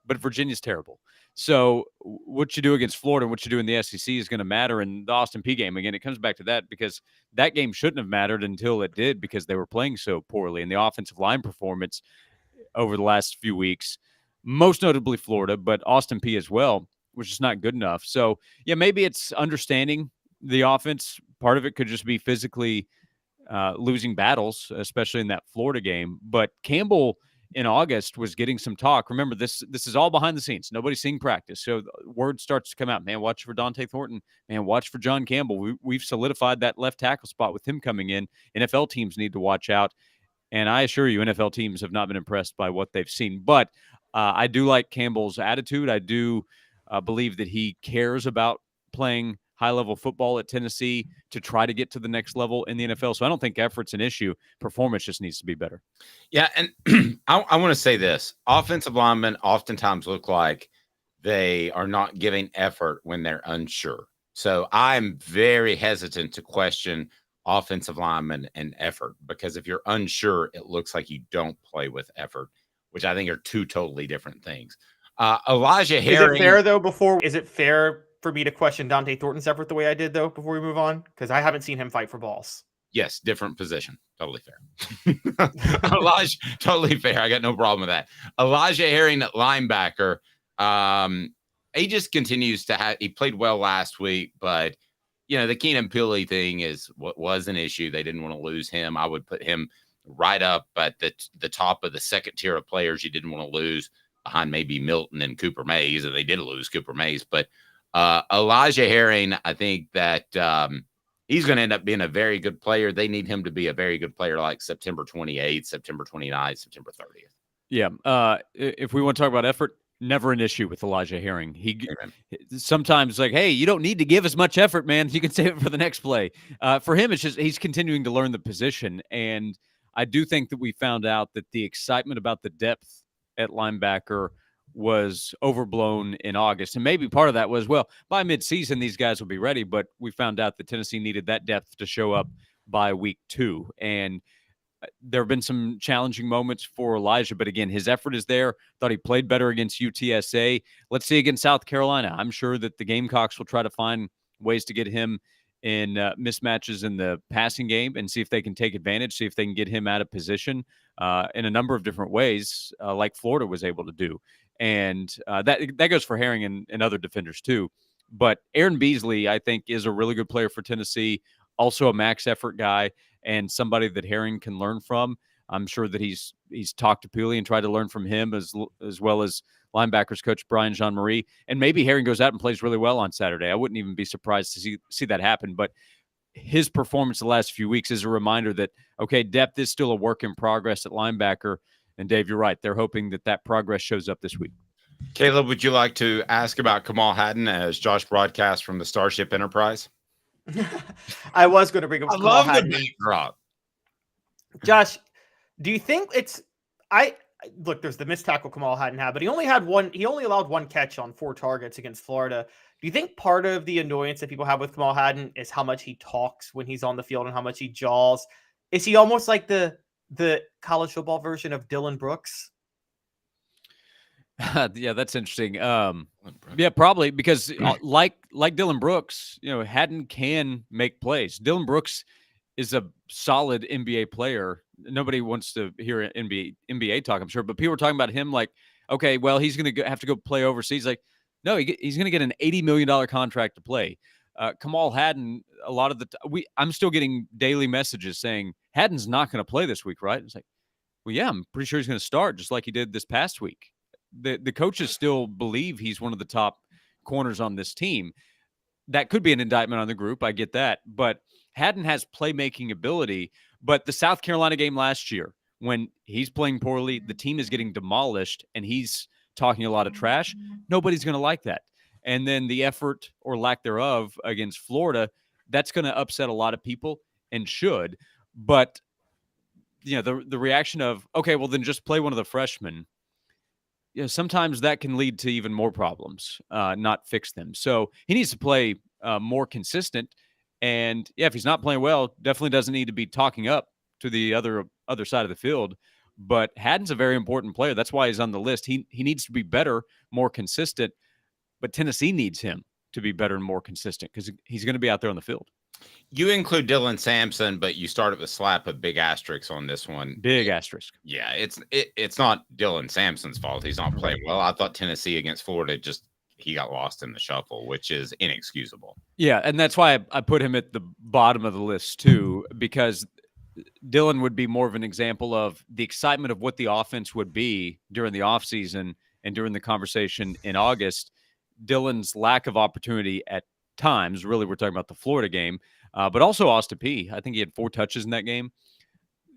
Speaker 12: But Virginia's terrible. So what you do against Florida and what you do in the SEC is going to matter in the Austin Peay game. Again, it comes back to that, because that game shouldn't have mattered until it did, because they were playing so poorly. And the offensive line performance over the last few weeks, most notably Florida, but Austin Peay as well, was just not good enough. So, maybe it's understanding the offense. Part of it could just be physically losing battles, especially in that Florida game. But Campbell in August was getting some talk. Remember, this is all behind the scenes. Nobody's seeing practice. So word starts to come out, man, watch for Dante Thornton. Man, watch for John Campbell. We've solidified that left tackle spot with him coming in. NFL teams need to watch out. And I assure you, NFL teams have not been impressed by what they've seen. But I do like Campbell's attitude. I do believe that he cares about playing high-level football at Tennessee to try to get to the next level in the NFL. So I don't think effort's an issue. Performance just needs to be better.
Speaker 3: Yeah, and I want to say this. Offensive linemen oftentimes look like they are not giving effort when they're unsure. So I'm very hesitant to question offensive linemen and effort, because if you're unsure, it looks like you don't play with effort, which I think are two totally different things. Elijah
Speaker 4: Is
Speaker 3: Herring.
Speaker 4: it fair though? Is it fair for me to question Dante Thornton's effort the way I did though before we move on? Because I haven't seen him fight for balls.
Speaker 3: Yes, different position. Totally fair. Elijah, totally fair. I got no problem with that. Elijah Herring at linebacker. He just continues to have. He played well last week, but the Keenan Pili thing was an issue. They didn't want to lose him. I would put him right up at the top of the second tier of players you didn't want to lose, behind maybe Milton and Cooper Mays. And they did lose Cooper Mays, but Elijah Herring, I think that he's going to end up being a very good player. They need him to be a very good player like September 28th, September 29th, September 30th.
Speaker 12: Yeah. If we want to talk about effort, never an issue with Elijah Herring. He sometimes like, hey, you don't need to give as much effort, man. You can save it for the next play. For him, it's just he's continuing to learn the position. And I do think that we found out that the excitement about the depth at linebacker was overblown in August. And maybe part of that was, well, by midseason, these guys will be ready. But we found out that Tennessee needed that depth to show up by week 2. And there have been some challenging moments for Elijah, but again, his effort is there. Thought he played better against UTSA. Let's see against South Carolina. I'm sure that the Gamecocks will try to find ways to get him in mismatches in the passing game and see if they can take advantage, see if they can get him out of position in a number of different ways, like Florida was able to do. And that goes for Herring and other defenders too. But Aaron Beasley, I think, is a really good player for Tennessee, also a max effort guy, and somebody that Herring can learn from. I'm sure that he's talked to Pili and tried to learn from him as well as linebackers coach Brian Jean-Marie. And maybe Herring goes out and plays really well on Saturday. I wouldn't even be surprised to see that happen. But his performance the last few weeks is a reminder that, okay, depth is still a work in progress at linebacker. And Dave, you're right. They're hoping that progress shows up this week.
Speaker 3: Caleb, would you like to ask about Kamal Hadden as Josh broadcast from the Starship Enterprise?
Speaker 4: I was going to bring up.
Speaker 3: I love the beat drop.
Speaker 4: Josh, do you think look, there's the missed tackle Kamal Hadden had, but he only allowed one catch on 4 targets against Florida. Do you think part of the annoyance that people have with Kamal Hadden is how much he talks when he's on the field and how much he jaws? Is he almost like the college football version of Dylan Brooks?
Speaker 12: Yeah, that's interesting. Yeah, probably because like Dylan Brooks, Hadden can make plays. Dylan Brooks is a solid NBA player. Nobody wants to hear NBA talk, I'm sure, but people are talking about him like, okay, well, he's going to have to go play overseas. Like, no, he's going to get an $80 million contract to play. Kamal Hadden, a lot of I'm still getting daily messages saying Hadden's not going to play this week, right? It's like, well, yeah, I'm pretty sure he's going to start just like he did this past week. The coaches still believe he's one of the top corners on this team. That could be an indictment on the group. I get that. But Hadden has playmaking ability. But the South Carolina game last year, when he's playing poorly, the team is getting demolished, and he's talking a lot of trash. Nobody's going to like that. And then the effort or lack thereof against Florida, that's going to upset a lot of people and should. But, the reaction of, okay, well, then just play one of the freshmen. Sometimes that can lead to even more problems, not fix them. So he needs to play more consistent. And if he's not playing well, definitely doesn't need to be talking up to the other side of the field. But Hadden's a very important player. That's why he's on the list. He needs to be better, more consistent. But Tennessee needs him to be better and more consistent because he's going to be out there on the field.
Speaker 3: You include Dylan Sampson, but you started with slap a big asterisk on this one.
Speaker 12: Big asterisk.
Speaker 3: Yeah, it's not Dylan Sampson's fault. He's not playing well. I thought Tennessee against Florida he got lost in the shuffle, which is inexcusable.
Speaker 12: Yeah, and that's why I put him at the bottom of the list too, because Dylan would be more of an example of the excitement of what the offense would be during the offseason and during the conversation in August. Dylan's lack of opportunity at times, really we're talking about the Florida game, but also Austin P. I think he had 4 touches in that game,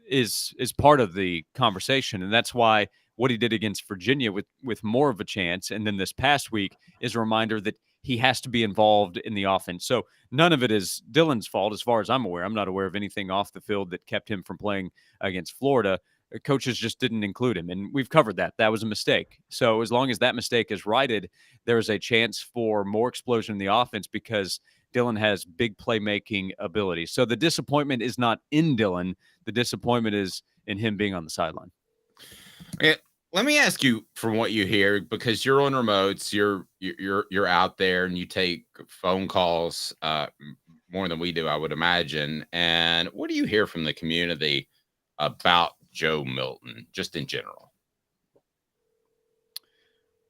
Speaker 12: is part of the conversation. And that's why what he did against Virginia with more of a chance, and then this past week, is a reminder that he has to be involved in the offense. So none of it is Dylan's fault as far as I'm aware. I'm not aware of anything off the field that kept him from playing against Florida. Coaches just didn't include him, and we've covered that. That was a mistake. So as long as that mistake is righted, there is a chance for more explosion in the offense because Dylan has big playmaking ability. So the disappointment is not in Dylan. The disappointment is in him being on the sideline.
Speaker 3: Let me ask you from what you hear, because you're on remotes, you're out there and you take phone calls more than we do, I would imagine. And what do you hear from the community about Joe Milton, just in general?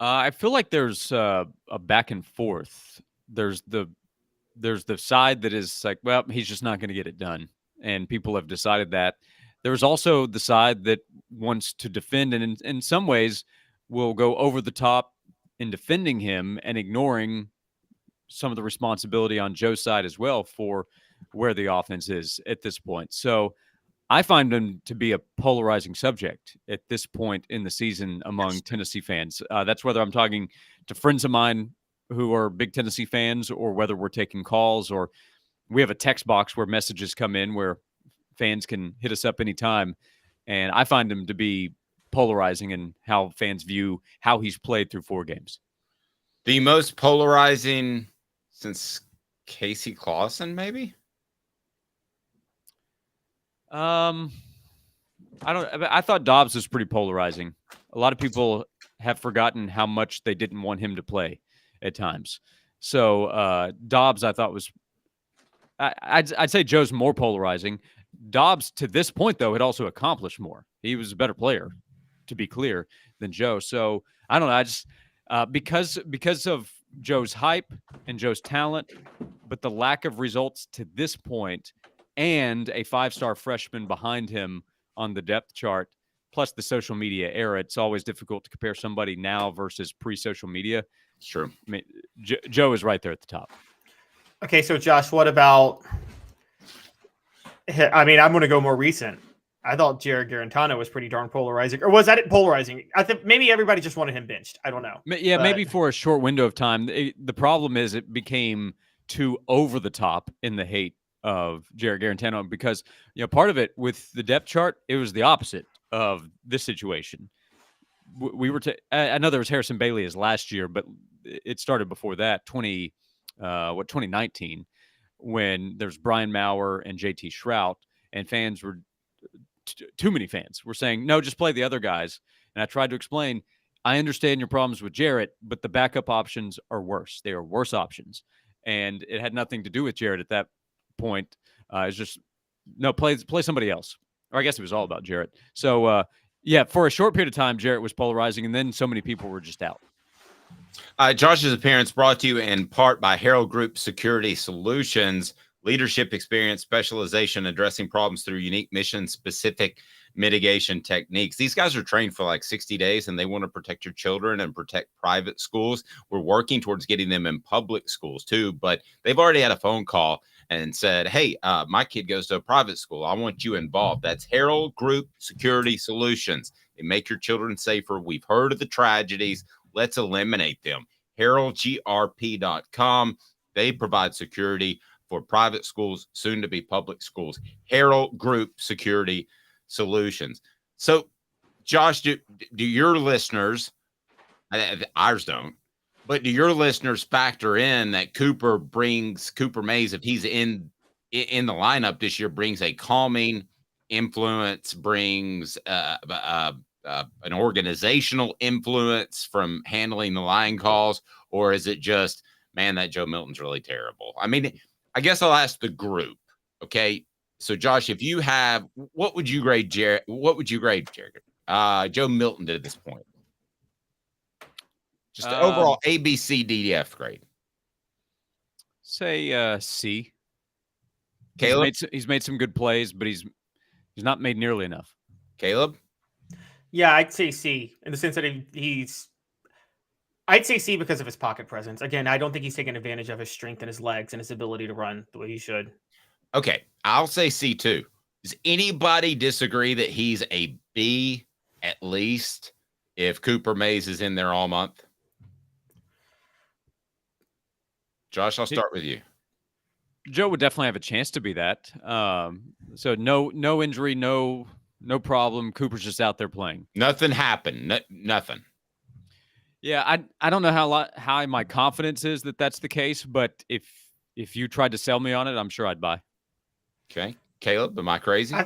Speaker 12: I feel like there's a back and forth. There's the side that is like, well, he's just not going to get it done, and people have decided that. There's also the side that wants to defend, and in some ways will go over the top in defending him and ignoring some of the responsibility on Joe's side as well for where the offense is at this point. So I find him to be a polarizing subject at this point in the season among Tennessee fans. That's whether I'm talking to friends of mine who are big Tennessee fans, or whether we're taking calls, or we have a text box where messages come in where fans can hit us up anytime. And I find him to be polarizing in how fans view how he's played through 4 games.
Speaker 3: The most polarizing since Casey Clausen, maybe?
Speaker 12: I thought Dobbs was pretty polarizing. A lot of people have forgotten how much they didn't want him to play at times. So Dobbs, I thought was, I'd say Joe's more polarizing. Dobbs, to this point, though, had also accomplished more. He was a better player, to be clear, than Joe. So I don't know. I just because of Joe's hype and Joe's talent, but the lack of results to this point, and a 5-star freshman behind him on the depth chart, plus the social media era, it's always difficult to compare somebody now versus pre-social media.
Speaker 3: Sure.
Speaker 12: I mean, Joe is right there at the top.
Speaker 4: Okay, so Josh, what about? I mean, I'm going to go more recent. I thought Jared Garantano was pretty darn polarizing. Or was that it polarizing? I think maybe everybody just wanted him benched. I don't know.
Speaker 12: Yeah, maybe for a short window of time. The problem is it became too over the top in the hate of Jared Garantano, because part of it with the depth chart, it was the opposite of this situation. We were I know there was Harrison Bailey as last year, but it started before that, 2019, when there's Brian Maurer and JT Shrout, and fans were too many fans were saying, no, just play the other guys. And I tried to explain, I understand your problems with Jarrett, but the backup options are worse. They are worse options. And it had nothing to do with Jarrett at that point. It's just, no, play somebody else. Or I guess it was all about Jarrett. So, yeah, for a short period of time, Jarrett was polarizing, and then so many people were just out.
Speaker 3: Josh's appearance brought to you in part by Herald Group Security Solutions. Leadership experience, specialization, addressing problems through unique mission-specific mitigation techniques. These guys are trained for like 60 days, and they want to protect your children and protect private schools. We're working towards getting them in public schools too, but they've already had a phone call and said, hey, my kid goes to a private school. I want you involved. That's Herald Group Security Solutions. They make your children safer. We've heard of the tragedies. Let's eliminate them. HeraldGRP.com. They provide security for private schools, soon to be public schools. Herald Group Security Solutions. So, Josh, do your listeners, ours don't, but do your listeners factor in that Cooper Mays, if he's in the lineup this year, brings a calming influence, brings an organizational influence from handling the line calls, or is it just, man, that Joe Milton's really terrible? I mean, I guess I'll ask the group. Okay. So Josh, if you have, what would you grade Jared? What would you grade Jared? Joe Milton to this point? Just overall A, B, C, D, F grade.
Speaker 12: Say C.
Speaker 3: Caleb?
Speaker 12: He's made some good plays, but he's not made nearly enough.
Speaker 3: Caleb?
Speaker 4: Yeah, I'd say C in the sense that I'd say C because of his pocket presence. Again, I don't think he's taking advantage of his strength and his legs and his ability to run the way he should.
Speaker 3: Okay, I'll say C too. Does anybody disagree that he's a B at least if Cooper Mays is in there all month? Josh, I'll start with you.
Speaker 12: Joe would definitely have a chance to be that. So no injury, no problem. Cooper's just out there playing.
Speaker 3: Nothing happened. Nothing.
Speaker 12: Yeah, I don't know how high my confidence is that that's the case, but if you tried to sell me on it, I'm sure I'd buy.
Speaker 3: Okay, Caleb, am I crazy?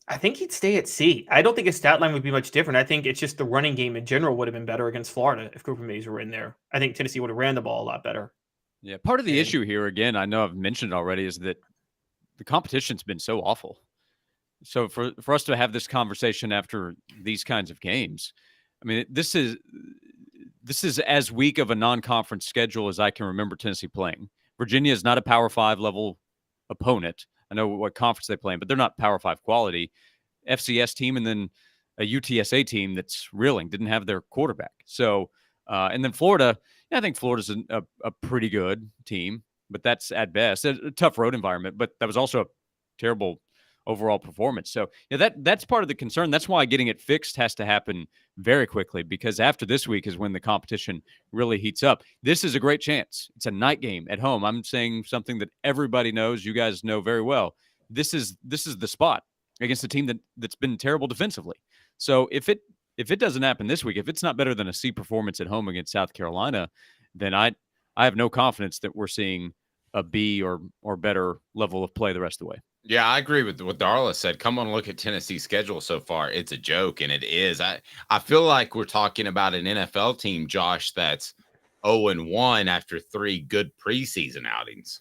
Speaker 4: I think he'd stay at C. I don't think his stat line would be much different. I think it's just the running game in general would have been better against Florida if Cooper Mays were in there. I think Tennessee would have ran the ball a lot better.
Speaker 12: Yeah, part of the issue here, again, I know I've mentioned already, is that the competition's been so awful. So for us to have this conversation after these kinds of games, I mean, this is as weak of a non-conference schedule as I can remember Tennessee playing. Virginia is not a Power 5 level opponent. I know what conference they play in, but they're not Power 5 quality. FCS team and then a UTSA team that's reeling, didn't have their quarterback. So, and then Florida, I think Florida's a pretty good team, but that's at best a tough road environment. But that was also a terrible overall performance. So that's part of the concern. That's why getting it fixed has to happen very quickly, because after this week is when the competition really heats up. This is a great chance. It's a night game at home. I'm saying something that everybody knows, you guys know very well. This is the spot against a team that's been terrible defensively. So if it doesn't happen this week, if it's not better than a C performance at home against South Carolina, then I have no confidence that we're seeing a B or better level of play the rest of the way.
Speaker 3: Yeah, I agree with what Darla said. Come on, look at Tennessee's schedule so far. It's a joke, and it is. I feel like we're talking about an NFL team, Josh, that's 0-1 after 3 good preseason outings.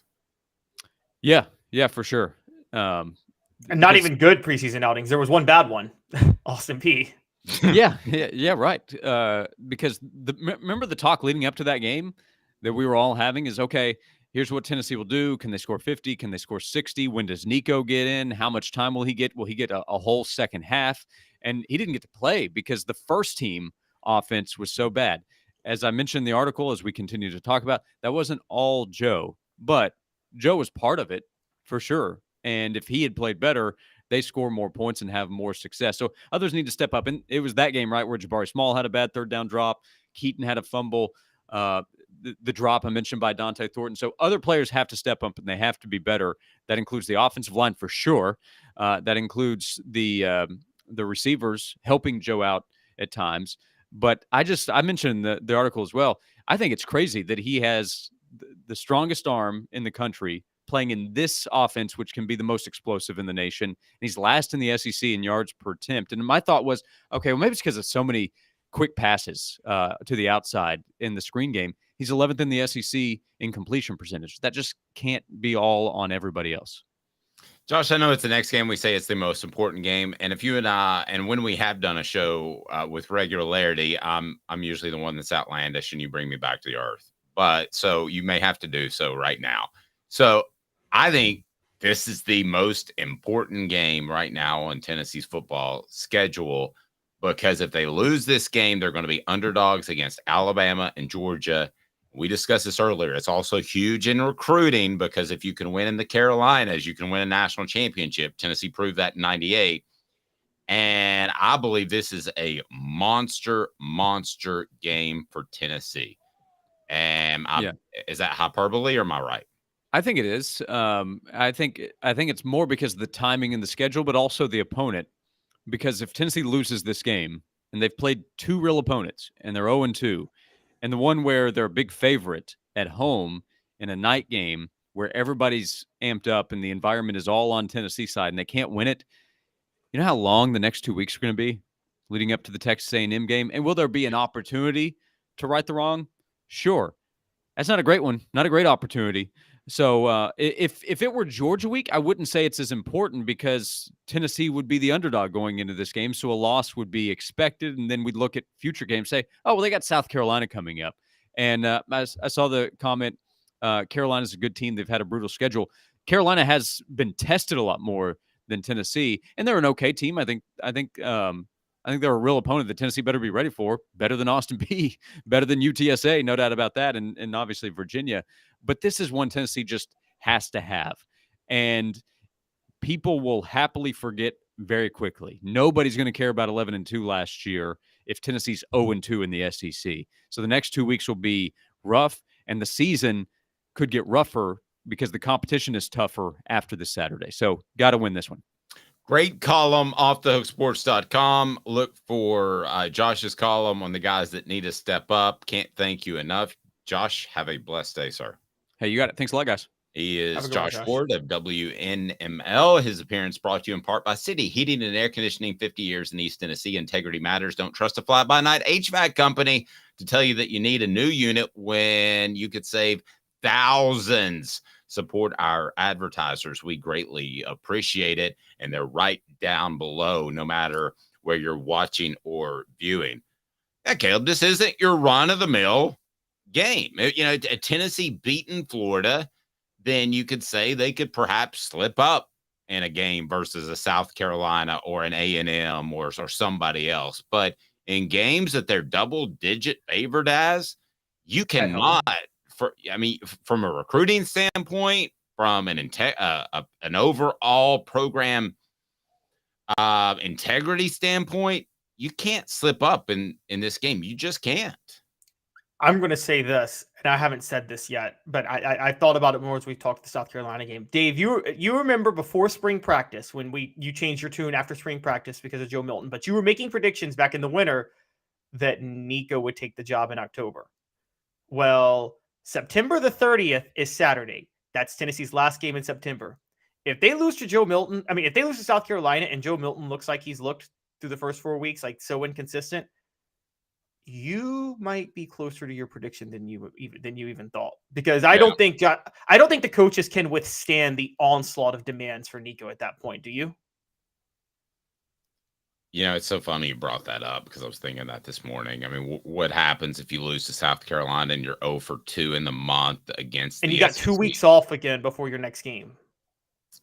Speaker 12: Yeah, for sure.
Speaker 4: And not even good preseason outings. There was one bad one, Austin Peay.
Speaker 12: yeah, right. Because remember the talk leading up to that game that we were all having is, okay, here's what Tennessee will do. Can they score 50? Can they score 60? When does Nico get in? How much time will he get? Will he get a whole second half? And he didn't get to play because the first team offense was so bad. As I mentioned in the article, as we continue to talk about, that wasn't all Joe, but Joe was part of it for sure. And if he had played better, they score more points and have more success. So others need to step up. And it was that game, right, where Jabari Small had a bad third down drop. Keaton had a fumble. The drop I mentioned by Dante Thornton. So other players have to step up and they have to be better. That includes the offensive line for sure. That includes the receivers helping Joe out at times. But I mentioned in the article as well, I think it's crazy that he has the strongest arm in the country playing in this offense, which can be the most explosive in the nation. And he's last in the SEC in yards per attempt. And my thought was, okay, well, maybe it's because of so many quick passes to the outside in the screen game. He's 11th in the SEC in completion percentage. That just can't be all on everybody else.
Speaker 3: Josh, I know it's the next game. We say it's the most important game. And if you and I, and when we have done a show with regularity, I'm usually the one that's outlandish and you bring me back to the earth. But so you may have to do so right now. So I think this is the most important game right now on Tennessee's football schedule, because if they lose this game, they're going to be underdogs against Alabama and Georgia. We discussed this earlier. It's also huge in recruiting, because if you can win in the Carolinas, you can win a national championship. Tennessee proved that in 98. And I believe this is a monster game for Tennessee. And is that hyperbole or am I right?
Speaker 12: I think it is. I think it's more because of the timing and the schedule, but also the opponent. Because if Tennessee loses this game, and they've played 2 real opponents, and they're 0-2, and the one where they're a big favorite at home in a night game where everybody's amped up and the environment is all on Tennessee side and they can't win it, you know how long the next 2 weeks are going to be leading up to the Texas A&M game? And will there be an opportunity to right the wrong? Sure. That's not a great one, not a great opportunity. So if it were Georgia week, I wouldn't say it's as important because Tennessee would be the underdog going into this game. So a loss would be expected. And then we'd look at future games, say, oh, well, they got South Carolina coming up. And I saw the comment, Carolina's a good team. They've had a brutal schedule. Carolina has been tested a lot more than Tennessee, and they're an okay team. I think they're a real opponent that Tennessee better be ready for. Better than Austin Peay, better than UTSA, no doubt about that, and obviously Virginia. But this is one Tennessee just has to have. And people will happily forget very quickly. Nobody's going to care about 11-2 last year if Tennessee's 0-2 in the SEC. So the next 2 weeks will be rough, and the season could get rougher because the competition is tougher after this Saturday. So got to win this one.
Speaker 3: Great column, offthehooksports.com. Look for Josh's column on the guys that need to step up. Can't thank you enough. Josh, have a blessed day, sir.
Speaker 12: Hey, you got it. Thanks a lot, guys.
Speaker 3: He
Speaker 4: Have a
Speaker 3: is
Speaker 4: good one,
Speaker 3: Josh
Speaker 4: Josh.
Speaker 3: Ward of WNML. His appearance brought to you in part by City Heating and Air Conditioning, 50 years in East Tennessee. Integrity matters. Don't trust a fly-by-night HVAC company to tell you that you need a new unit when you could save thousands. Support our advertisers. We greatly appreciate it. And they're right down below, no matter where you're watching or viewing. Yeah, Caleb, this isn't your run-of-the-mill game. You know, Tennessee beating Florida, then you could say they could perhaps slip up in a game versus a South Carolina or an A&M or somebody else. But in games that they're double-digit favored as, you cannot, from a recruiting standpoint, from an overall program integrity standpoint, you can't slip up in this game. You just can't.
Speaker 4: I'm going to say this, and I haven't said this yet, but I thought about it more as we talked the South Carolina game. Dave, you remember before spring practice when you changed your tune after spring practice because of Joe Milton, but you were making predictions back in the winter that Nico would take the job in October. Well, September the 30th is Saturday. That's Tennessee's last game in September. If they lose to Joe Milton, if they lose to South Carolina and Joe Milton looks like he's looked through the first 4 weeks, like so inconsistent, you might be closer to your prediction than you even thought, because I don't think the coaches can withstand the onslaught of demands for Nico at that point. Do you?
Speaker 3: You know, it's so funny you brought that up because I was thinking that this morning. I mean, what happens if you lose to South Carolina and you're 0 for 2 in the month against
Speaker 4: and
Speaker 3: the
Speaker 4: you got
Speaker 3: SEC?
Speaker 4: 2 weeks off again before your next game?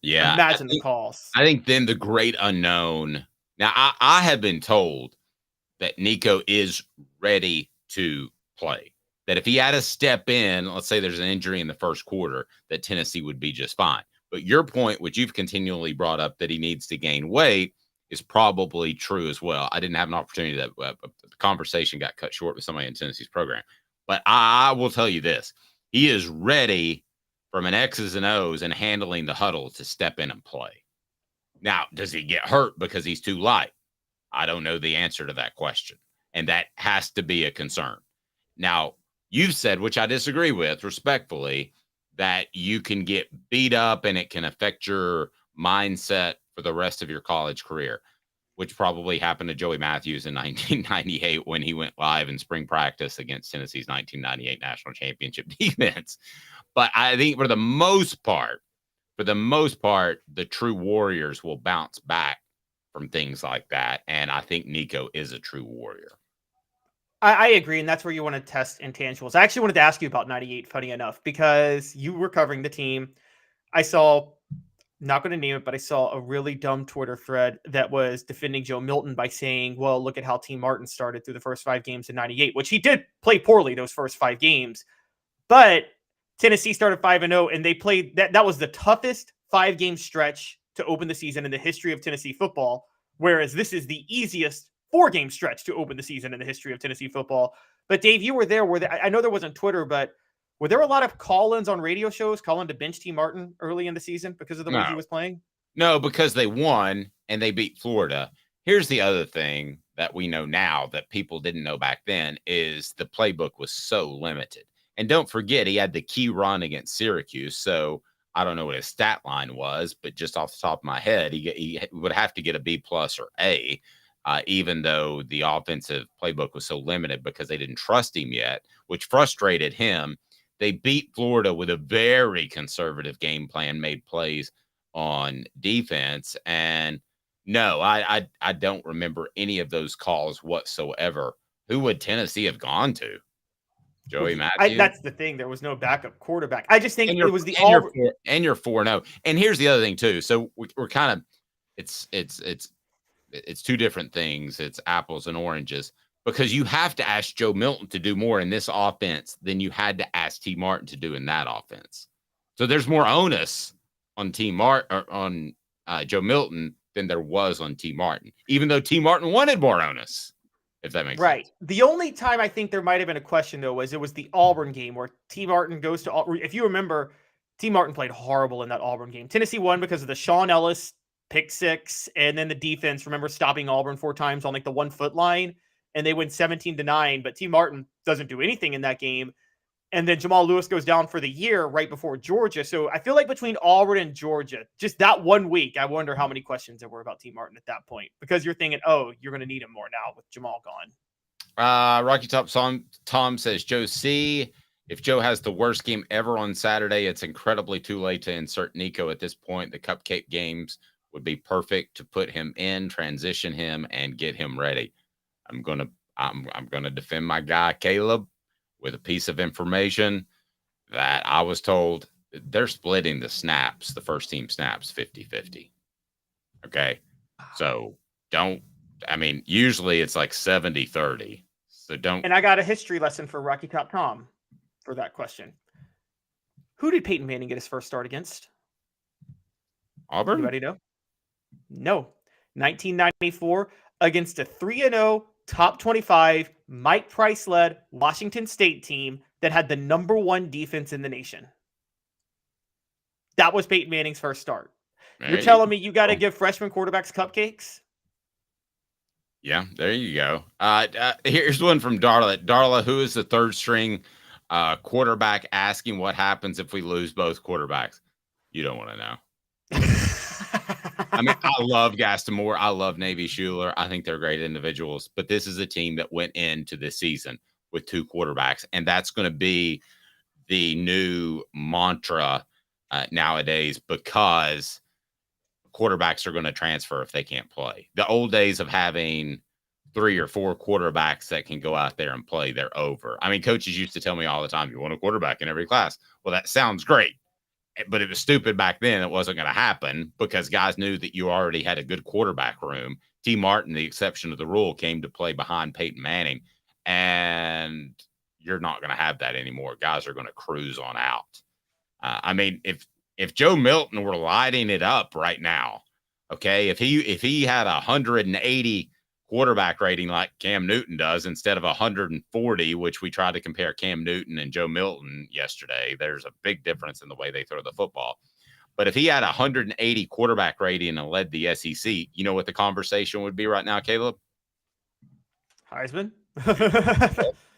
Speaker 3: Yeah,
Speaker 4: imagine the cost.
Speaker 3: I think then the great unknown. Now, I have been told that Nico is ready to play. That if he had to step in, let's say there's an injury in the first quarter, that Tennessee would be just fine. But your point, which you've continually brought up, that he needs to gain weight, is probably true as well. I didn't have an opportunity that the conversation got cut short with somebody in Tennessee's program. But I will tell you this. He is ready from an X's and O's and handling the huddle to step in and play. Now, does he get hurt because he's too light? I don't know the answer to that question. And that has to be a concern. Now, you've said, which I disagree with respectfully, that you can get beat up and it can affect your mindset for the rest of your college career, which probably happened to Joey Matthews in 1998 when he went live in spring practice against Tennessee's 1998 national championship defense. But I think for the most part, the true warriors will bounce back from things like that. And I think Nico is a true warrior.
Speaker 4: I agree, and that's where you want to test intangibles. I actually wanted to ask you about 98, funny enough, because you were covering the team. I saw, not going to name it, but I saw a really dumb Twitter thread that was defending Joe Milton by saying, well, look at how T. Martin started through the first 5 games in 98, which he did play poorly those first 5 games. But Tennessee started 5-0, and they played that was the toughest 5-game stretch to open the season in the history of Tennessee football, whereas this is the easiest 4-game stretch to open the season in the history of Tennessee football. But Dave, you were there. I know there wasn't Twitter, but were there a lot of call-ins on radio shows calling to bench T. Martin early in the season because of the way he was playing?
Speaker 3: No, because they won and they beat Florida. Here's the other thing that we know now that people didn't know back then is the playbook was so limited. And don't forget, he had the key run against Syracuse. So I don't know what his stat line was, but just off the top of my head, he would have to get a B+ or A. Even though the offensive playbook was so limited because they didn't trust him yet, which frustrated him. They beat Florida with a very conservative game plan, made plays on defense. And no, I don't remember any of those calls whatsoever. Who would Tennessee have gone to? Joey Matthews?
Speaker 4: That's the thing. There was no backup quarterback. I just think it was the
Speaker 3: and you're 4-0. And here's the other thing too. So we're kind of it's two different things. It's apples and oranges, because you have to ask Joe Milton to do more in this offense than you had to ask T. Martin to do in that offense. So there's more onus on Joe Milton than there was on T. Martin, even though T. Martin wanted more onus, if that makes sense.
Speaker 4: Right. The only time I think there might have been a question, though, was it was the Auburn game where T. Martin goes to Auburn. If you remember, T. Martin played horrible in that Auburn game. Tennessee won because of the Sean Ellis pick 6, and then the defense, remember, stopping Auburn 4 times on like the 1-foot line, and they win 17-9, but T. Martin doesn't do anything in that game. And then Jamal Lewis goes down for the year right before Georgia. So I feel like between Auburn and Georgia, just that 1 week, I wonder how many questions there were about T. Martin at that point, because you're thinking, oh, you're going to need him more now with Jamal gone.
Speaker 3: Rocky Top Tom says, Joe C., if Joe has the worst game ever on Saturday, it's incredibly too late to insert Nico at this point. The cupcake games would be perfect to put him in, transition him, and get him ready. I'm gonna defend my guy Caleb with a piece of information that I was told they're splitting the snaps, the first team snaps 50-50. Okay. So usually it's like 70-30. So don't.
Speaker 4: And I got a history lesson for Rocky Top Tom for that question. Who did Peyton Manning get his first start against?
Speaker 3: Auburn?
Speaker 4: Anybody know? No. 1994 against a 3-0 top 25 Mike Price-led Washington State team that had the number 1 defense in the nation. That was Peyton Manning's first start. You're telling me you got to give freshman quarterbacks cupcakes?
Speaker 3: Yeah, there you go. Here's one from Darla. Darla, who is the third string quarterback, asking what happens if we lose both quarterbacks? You don't want to know. I mean, I love Gaston Moore. I love Navy Schuler. I think they're great individuals. But this is a team that went into this season with 2 quarterbacks. And that's going to be the new mantra nowadays, because quarterbacks are going to transfer if they can't play. The old days of having 3 or 4 quarterbacks that can go out there and play, they're over. I mean, coaches used to tell me all the time, you want a quarterback in every class. Well, that sounds great. But it was stupid back then. It wasn't going to happen because guys knew that you already had a good quarterback room. T. Martin, the exception of the rule, came to play behind Peyton Manning. And you're not going to have that anymore. Guys are going to cruise on out. I mean, if Joe Milton were lighting it up right now, okay, if he had 180 quarterback rating like Cam Newton does instead of 140, which we tried to compare Cam Newton and Joe Milton yesterday, there's a big difference in the way they throw the football. But if he had 180 quarterback rating and led the SEC, you know what the conversation would be right now, Caleb?
Speaker 4: Heisman?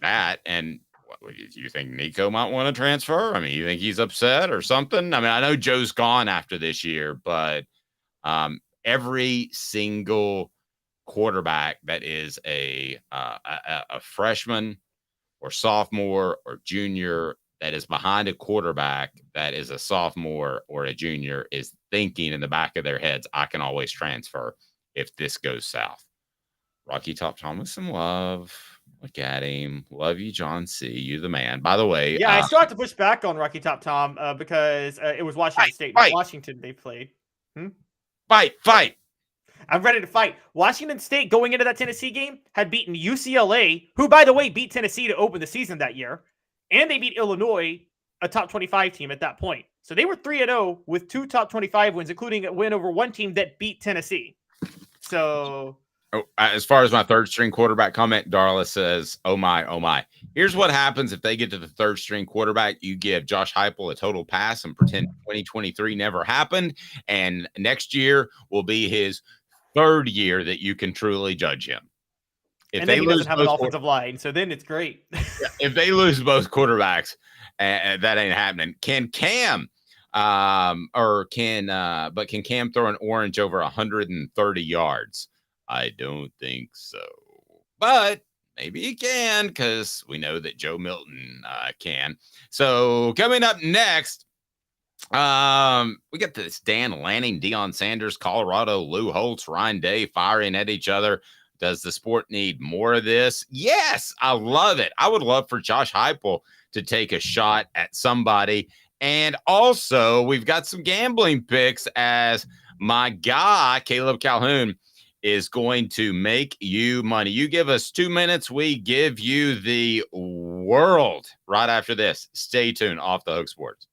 Speaker 3: That, and do you think Nico might want to transfer? I mean, you think he's upset or something? I mean, I know Joe's gone after this year, but every single quarterback that is a freshman or sophomore or junior that is behind a quarterback that is a sophomore or a junior is thinking in the back of their heads, I can always transfer if this goes south. Rocky Top Thomas, some love. Look at him. Love you, John C. You the man. By the way.
Speaker 4: Yeah, I still have to push back on Rocky Top Tom because it was Washington State. Not Washington they played.
Speaker 3: Fight.
Speaker 4: I'm ready to fight. Washington State, going into that Tennessee game, had beaten UCLA, who, by the way, beat Tennessee to open the season that year. And they beat Illinois, a top 25 team at that point. So they were 3-0 with 2 top 25 wins, including a win over one team that beat Tennessee. So...
Speaker 3: as far as my third string quarterback comment, Darla says, oh my. Here's what happens if they get to the third string quarterback. You give Josh Heupel a total pass and pretend 2023 never happened. And next year will be his third year that you can truly judge him. If
Speaker 4: and then he doesn't have an offensive line, so then it's great.
Speaker 3: If they lose both quarterbacks, that ain't happening. Can Cam can Cam throw an orange over 130 yards? I don't think so, but maybe he can because we know that Joe Milton can. So coming up next, we got this Dan Lanning, Deion Sanders, Colorado, Lou Holtz, Ryan Day firing at each other. Does the sport need more of this? Yes, I love it. I would love for Josh Heupel to take a shot at somebody. And also, we've got some gambling picks as my guy, Caleb Calhoun, is going to make you money. You give us 2 minutes, we give you the world right after this. Stay tuned. Off the Hook Sports.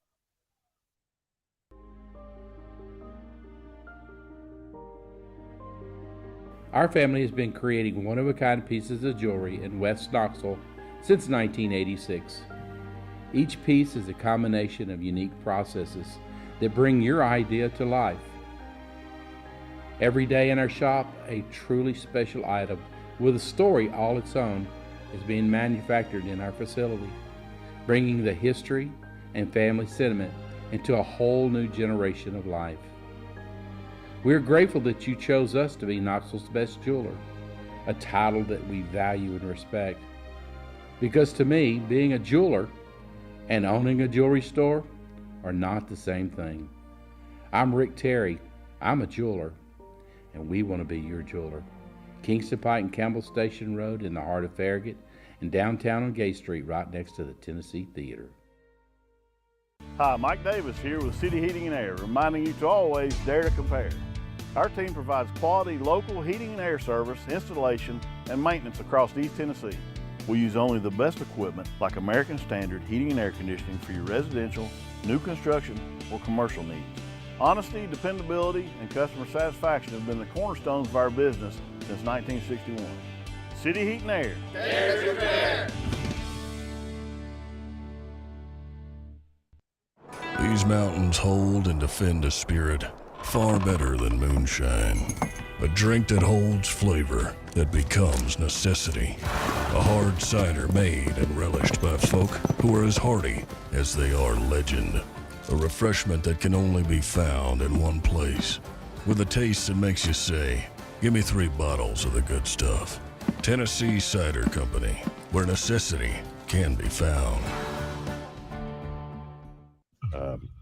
Speaker 13: Our family has been creating one-of-a-kind pieces of jewelry in West Knoxville since 1986. Each piece is a combination of unique processes that bring your idea to life. Every day in our shop, a truly special item with a story all its own is being manufactured in our facility. bringing the history and family sentiment into a whole new generation of life. We're grateful that you chose us to be Knoxville's best jeweler, a title that we value and respect. Because to me, being a jeweler and owning a jewelry store are not the same thing. I'm Rick Terry. I'm a jeweler, and we want to be your jeweler. Kingston Pike and Campbell Station Road in the heart of Farragut, and downtown on Gay Street right next to the Tennessee Theater.
Speaker 14: Hi, Mike Davis here with City Heating and Air, reminding you to always dare to compare. Our team provides quality local heating and air service, installation, and maintenance across East Tennessee. We use only the best equipment like American Standard heating and air conditioning for your residential, new construction, or commercial needs. Honesty, dependability, and customer satisfaction have been the cornerstones of our business since 1961. City Heat and Air.
Speaker 15: Dare to compare.
Speaker 16: These mountains hold and defend a spirit far better than moonshine. A drink that holds flavor, that becomes necessity. A hard cider made and relished by folk who are as hardy as they are legend. A refreshment that can only be found in one place. With a taste that makes you say, give me 3 bottles of the good stuff. Tennessee Cider Company, where necessity can be found.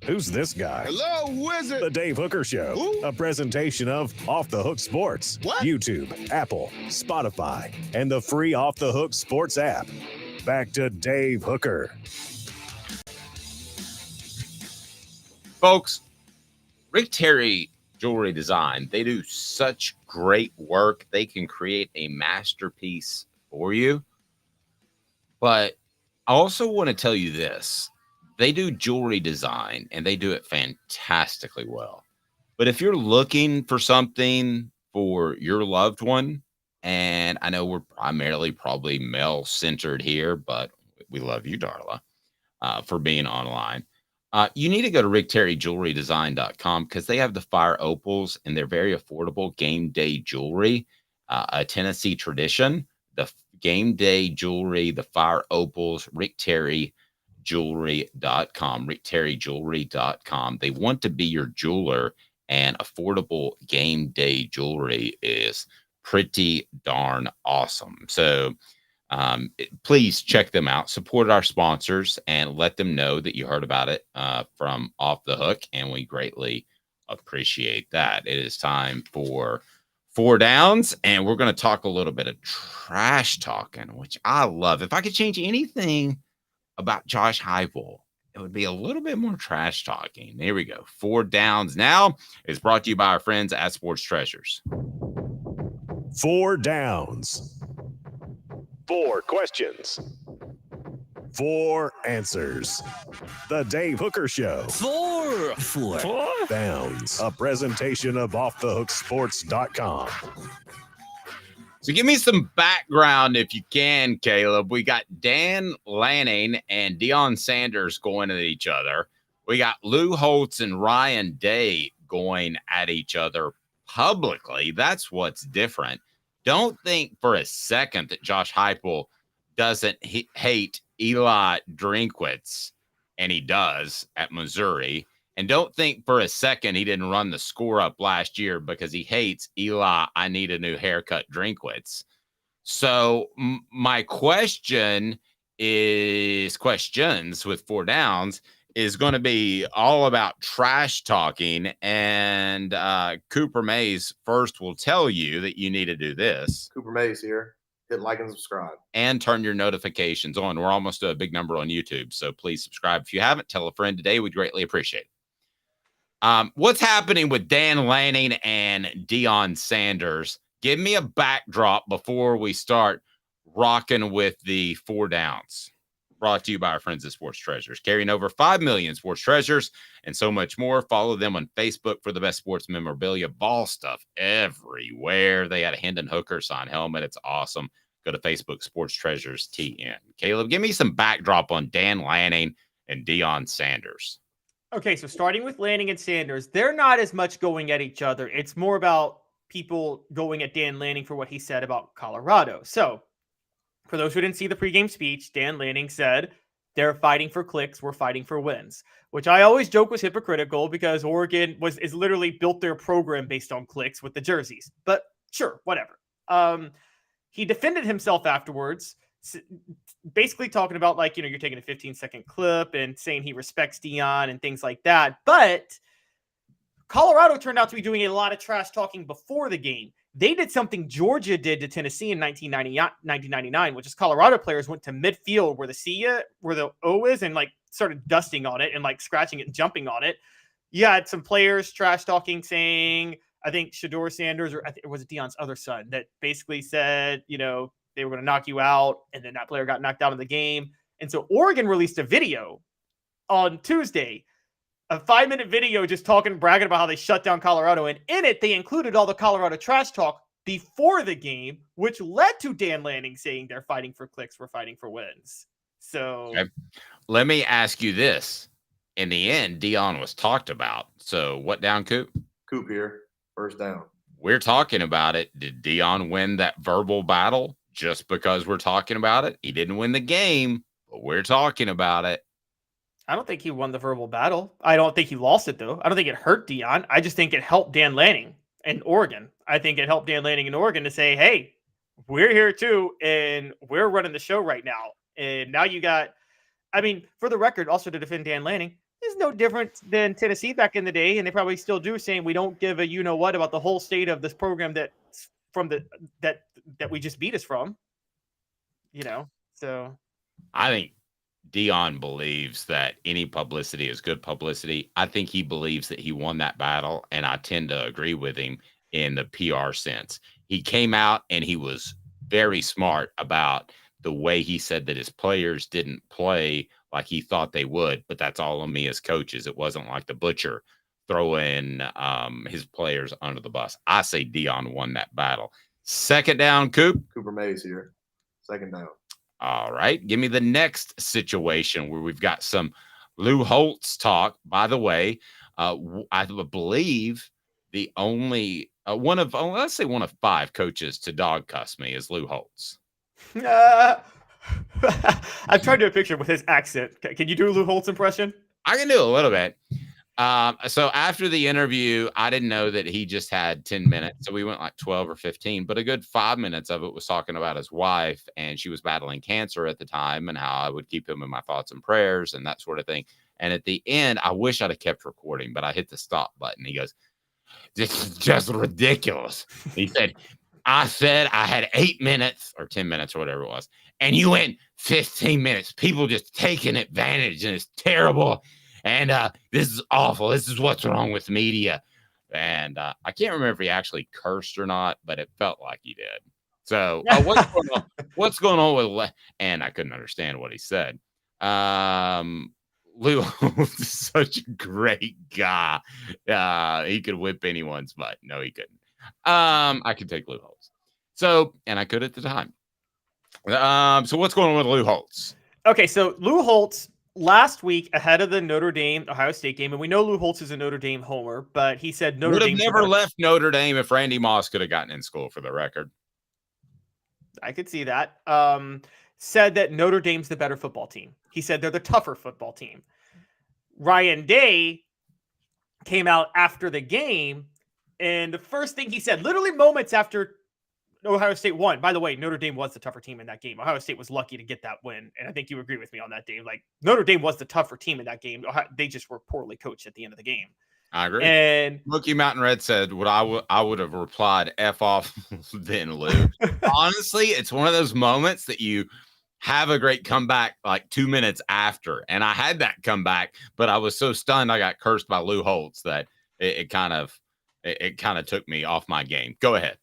Speaker 1: Who's this guy?
Speaker 15: Hello, wizard.
Speaker 1: The Dave Hooker Show.
Speaker 15: Who?
Speaker 1: A presentation of Off the Hook Sports.
Speaker 15: What?
Speaker 1: YouTube, Apple, Spotify, and the free Off the Hook Sports app. Back to Dave Hooker.
Speaker 3: Folks, Rick Terry Jewelry Design, they do such great work. They can create a masterpiece for you. But I also want to tell you this. They do jewelry design, and they do it fantastically well. But if you're looking for something for your loved one, and I know we're primarily probably male-centered here, but we love you, Darla, for being online. You need to go to rickterryjewelrydesign.com because they have the fire opals, and they're very affordable game day jewelry, a Tennessee tradition. The game day jewelry, the fire opals, rickterryjewelry.com. They want to be your jeweler, and affordable game day jewelry is pretty darn awesome. So please check them out, support our sponsors, and let them know that you heard about it from Off the Hook, and we greatly appreciate that. It is time for 4 Downs, and we're going to talk a little bit of trash talking, which I love. If I could change anything about Josh Heupel, it would be a little bit more trash talking. Here we go. 4 Downs now is brought to you by our friends at Sports Treasures.
Speaker 1: 4 Downs. 4 questions. 4 answers. The Dave Hooker Show.
Speaker 15: 4
Speaker 1: Downs. A presentation of OffTheHookSports.com.
Speaker 3: So give me some background if you can, Caleb. We got Dan Lanning and Deion Sanders going at each other. We got Lou Holtz and Ryan Day going at each other publicly. That's what's different. Don't think for a second that Josh Heupel doesn't hate Eli Drinkwitz, and he does at Missouri. And don't think for a second he didn't run the score up last year because he hates Eli, I need a new haircut, Drinkwitz. So my questions with 4 Downs is going to be all about trash talking. And Cooper Mays first will tell you that you need to do this.
Speaker 17: Cooper Mays here. Hit like and subscribe.
Speaker 3: And turn your notifications on. We're almost at a big number on YouTube, so please subscribe. If you haven't, tell a friend today. We'd greatly appreciate it. What's happening with Dan Lanning and Deion Sanders? Give me a backdrop before we start rocking with the 4 Downs. Brought to you by our friends at Sports Treasures, carrying over 5 million sports treasures and so much more. Follow them on Facebook for the best sports memorabilia, ball stuff everywhere. They had a Hendon Hooker signed helmet. It's awesome. Go to Facebook, Sports Treasures TN. Caleb, give me some backdrop on Dan Lanning and Deion Sanders.
Speaker 4: Okay, so starting with Lanning and Sanders, they're not as much going at each other. It's more about people going at Dan Lanning for what he said about Colorado. So, for those who didn't see the pregame speech, Dan Lanning said They're fighting for clicks. We're fighting for wins, which I always joke was hypocritical because Oregon is literally built their program based on clicks with the jerseys. But sure, whatever. He defended himself afterwards, basically talking about like, you're taking a 15-second clip and saying he respects Deion and things like that. But Colorado turned out to be doing a lot of trash talking before the game. They did something Georgia did to Tennessee in 1999, which is Colorado players went to midfield where the O is, and like started dusting on it and like scratching it and jumping on it. You had some players trash talking, saying, I think Shedeur Sanders, or was it Deion's other son, that basically said, they were going to knock you out, and then that player got knocked out of the game. And so Oregon released a video on Tuesday, a 5-minute video just bragging about how they shut down Colorado. And in it, they included all the Colorado trash talk before the game, which led to Dan Lanning saying they're fighting for clicks, we're fighting for wins. So
Speaker 3: let me ask you this. In the end, Deion was talked about. So what down, Coop?
Speaker 17: Coop here. First down.
Speaker 3: We're talking about it. Did Deion win that verbal battle just because we're talking about it? He didn't win the game, but we're talking about it.
Speaker 4: I don't think he won the verbal battle. I don't think he lost it, though. I don't think it hurt Deion. I just think it helped Dan Lanning and Oregon. I think it helped Dan Lanning and Oregon to say, hey, we're here too, and we're running the show right now. And now you got, for the record, also to defend Dan Lanning, is no different than Tennessee back in the day, and they probably still do, saying we don't give a you-know-what about the whole state of this program that we just beat us from. So.
Speaker 3: I think Deion believes that any publicity is good publicity. I think he believes that he won that battle, and I tend to agree with him in the PR sense. He came out and he was very smart about the way he said that his players didn't play like he thought they would, but that's all on me as coaches. It wasn't like the butcher throwing his players under the bus. I say Deion won that battle. Second down, Coop.
Speaker 17: Cooper Mays here. Second down.
Speaker 3: All right. Give me the next situation where we've got some Lou Holtz talk. By the way, I believe the only one of 5 coaches to dog cuss me is Lou Holtz.
Speaker 4: I've tried to do a picture with his accent. Can you do a Lou Holtz impression?
Speaker 3: I can do a little bit. So after the interview, I didn't know that he just had 10 minutes. So we went like 12 or 15, but a good 5 minutes of it was talking about his wife, and she was battling cancer at the time, and how I would keep him in my thoughts and prayers and that sort of thing. And at the end, I wish I'd have kept recording, but I hit the stop button. He goes, "This is just ridiculous." He said, I said I had 8 minutes or 10 minutes or whatever it was, and you went 15 minutes. People just taking advantage, and it's terrible. And this is awful. This is what's wrong with media. And I can't remember if he actually cursed or not, but it felt like he did. So what's going on with and I couldn't understand what he said. Lou is such a great guy. He could whip anyone's butt. No, he couldn't. I could take Lou Holtz. So, and I could at the time. So what's going on with Lou Holtz?
Speaker 4: Okay, so Lou Holtz last week ahead of the Notre Dame Ohio State game, and we know Lou Holtz is a Notre Dame homer, but he said Notre Dame
Speaker 3: would have never left Notre Dame if Randy Moss could have gotten in school, for the record.
Speaker 4: I could see that. Said that Notre Dame's the better football team. He said they're the tougher football team. Ryan Day came out after the game, and the first thing he said, literally moments after Ohio State won. By the way, Notre Dame was the tougher team in that game. Ohio State was lucky to get that win, and I think you agree with me on that, Dave. Like, Notre Dame was the tougher team in that game. They just were poorly coached at the end of the game.
Speaker 3: I agree.
Speaker 4: And
Speaker 3: Mookie Mountain Red said, "What I would have replied, F off then, Lou." Honestly, it's one of those moments that you have a great comeback like 2 minutes after, and I had that comeback, but I was so stunned I got cursed by Lou Holtz that it kind of took me off my game. Go ahead.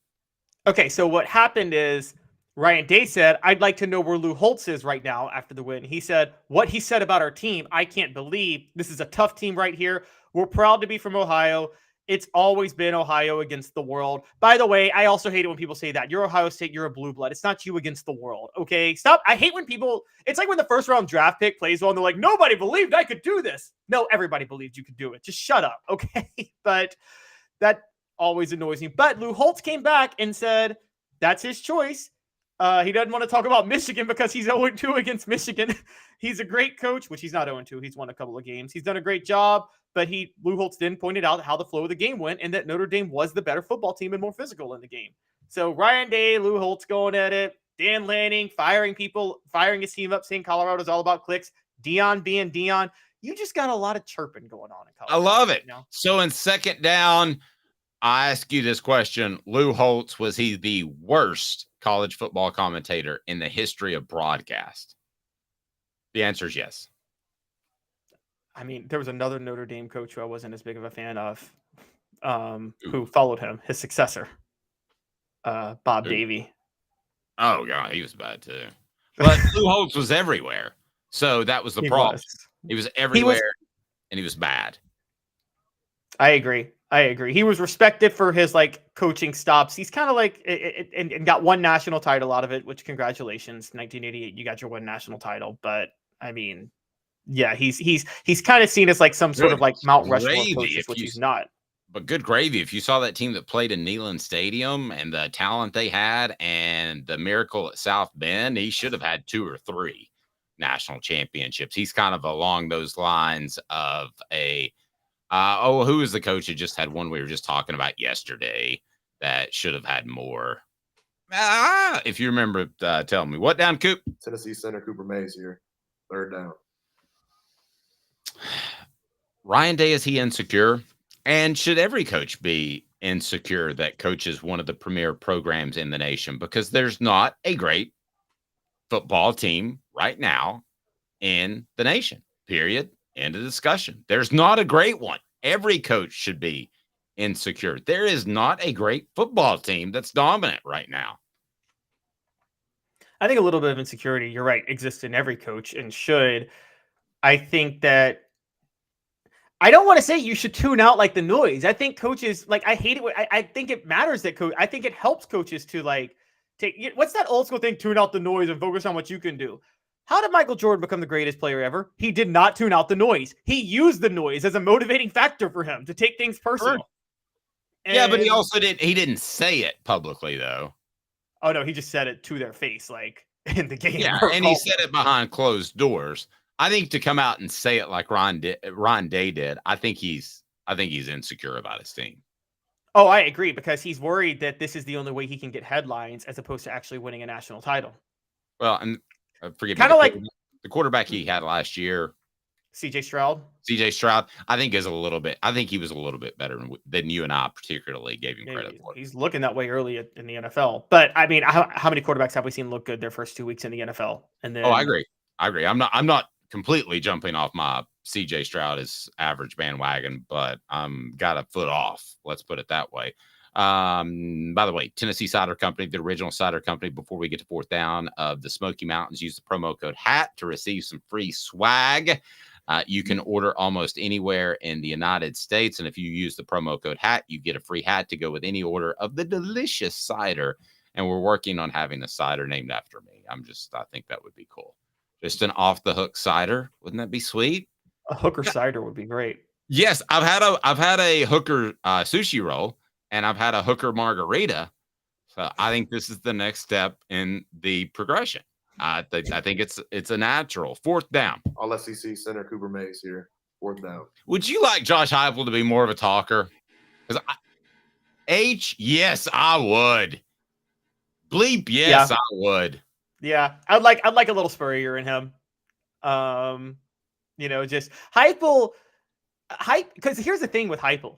Speaker 4: Okay, so what happened is Ryan Day said, "I'd like to know where Lou Holtz is right now after the win." He said, "What he said about our team, I can't believe. This is a tough team right here. We're proud to be from Ohio. It's always been Ohio against the world." By the way, I also hate it when people say that. You're Ohio State, you're a blue blood. It's not you against the world, okay? Stop. I hate when people, it's like when the first round draft pick plays well and they're like, "Nobody believed I could do this." No, everybody believed you could do it. Just shut up, okay? But that always annoys me. But Lou Holtz came back and said, that's his choice. He doesn't want to talk about Michigan because he's 0-2 against Michigan. He's a great coach, which he's not 0-2. He's won a couple of games. He's done a great job, but Lou Holtz then pointed out how the flow of the game went and that Notre Dame was the better football team and more physical in the game. So Ryan Day, Lou Holtz going at it. Dan Lanning firing people, firing his team up, saying Colorado's all about clicks. Dion being Dion. You just got a lot of chirping going on in Colorado.
Speaker 3: I love it.
Speaker 4: You know?
Speaker 3: So in second down, I ask you this question. Lou Holtz, was he the worst college football commentator in the history of broadcast? The answer is yes.
Speaker 4: I mean, there was another Notre Dame coach who I wasn't as big of a fan of, who followed him, his successor, Bob Davie.
Speaker 3: Oh, God, he was bad too. But Lou Holtz was everywhere. So that was the problem. He was everywhere, and he was bad.
Speaker 4: I agree. He was respected for his coaching stops. He's kind of and got one national title out of it, which congratulations, 1988, you got your one national title. But I mean, yeah, he's kind of seen as some sort of Mount Rushmore coaches, which he's not.
Speaker 3: But good gravy. If you saw that team that played in Neyland Stadium and the talent they had and the miracle at South Bend, he should have had 2 or 3 national championships. He's kind of along those lines of who was the coach who just had one we were just talking about yesterday that should have had more? If you remember, tell me. What down, Coop?
Speaker 17: Tennessee center Cooper Mays here. Third down.
Speaker 3: Ryan Day, is he insecure? And should every coach be insecure that coaches one of the premier programs in the nation? Because there's not a great football team right now in the nation, period. End of discussion. There's not a great one. Every coach should be insecure. There is not a great football team that's dominant right now.
Speaker 4: I think a little bit of insecurity, you're right, exists in every coach and should. I think that I don't want to say you should tune out the noise. I think coaches, I hate it. I think it matters that I think it helps coaches to take, what's that old school thing? Tune out the noise and focus on what you can do. How did Michael Jordan become the greatest player ever? He did not tune out the noise. He used the noise as a motivating factor for him to take things personal.
Speaker 3: Sure. Yeah, but he also didn't say it publicly though.
Speaker 4: Oh no, he just said it to their face, in the game.
Speaker 3: Yeah, and he said it behind closed doors. I think to come out and say it like Ron Day did, I think he's insecure about his team.
Speaker 4: Oh, I agree, because he's worried that this is the only way he can get headlines as opposed to actually winning a national title.
Speaker 3: Well, and forget the quarterback he had last year,
Speaker 4: CJ Stroud.
Speaker 3: I think he was a little bit better than you and I particularly gave him credit for.
Speaker 4: He's looking that way early in the NFL. But I mean, how many quarterbacks have we seen look good their first 2 weeks in the NFL? And then
Speaker 3: I agree. I'm not completely jumping off my CJ Stroud is average bandwagon, but I'm got a foot off. Let's put it that way. By the way, Tennessee Cider Company, the original cider company, before we get to fourth down of the Smoky Mountains, use the promo code HAT to receive some free swag. You can order almost anywhere in the United States. And if you use the promo code HAT, you get a free hat to go with any order of the delicious cider. And we're working on having a cider named after me. I think that would be cool. Just an off the hook cider. Wouldn't that be sweet?
Speaker 4: A Hooker cider would be great.
Speaker 3: Yes. I've had a Hooker sushi roll, and I've had a Hooker margarita. So I think this is the next step in the progression. I think it's a natural. Fourth down.
Speaker 17: All SEC center Cooper Mays here. Fourth down.
Speaker 3: Would you like Josh Heupel to be more of a talker? Yes, I would. Bleep, yes, yeah. I would.
Speaker 4: Yeah, I'd like a little Spurrier in him. Just Heupel. Because here's the thing with Heupel.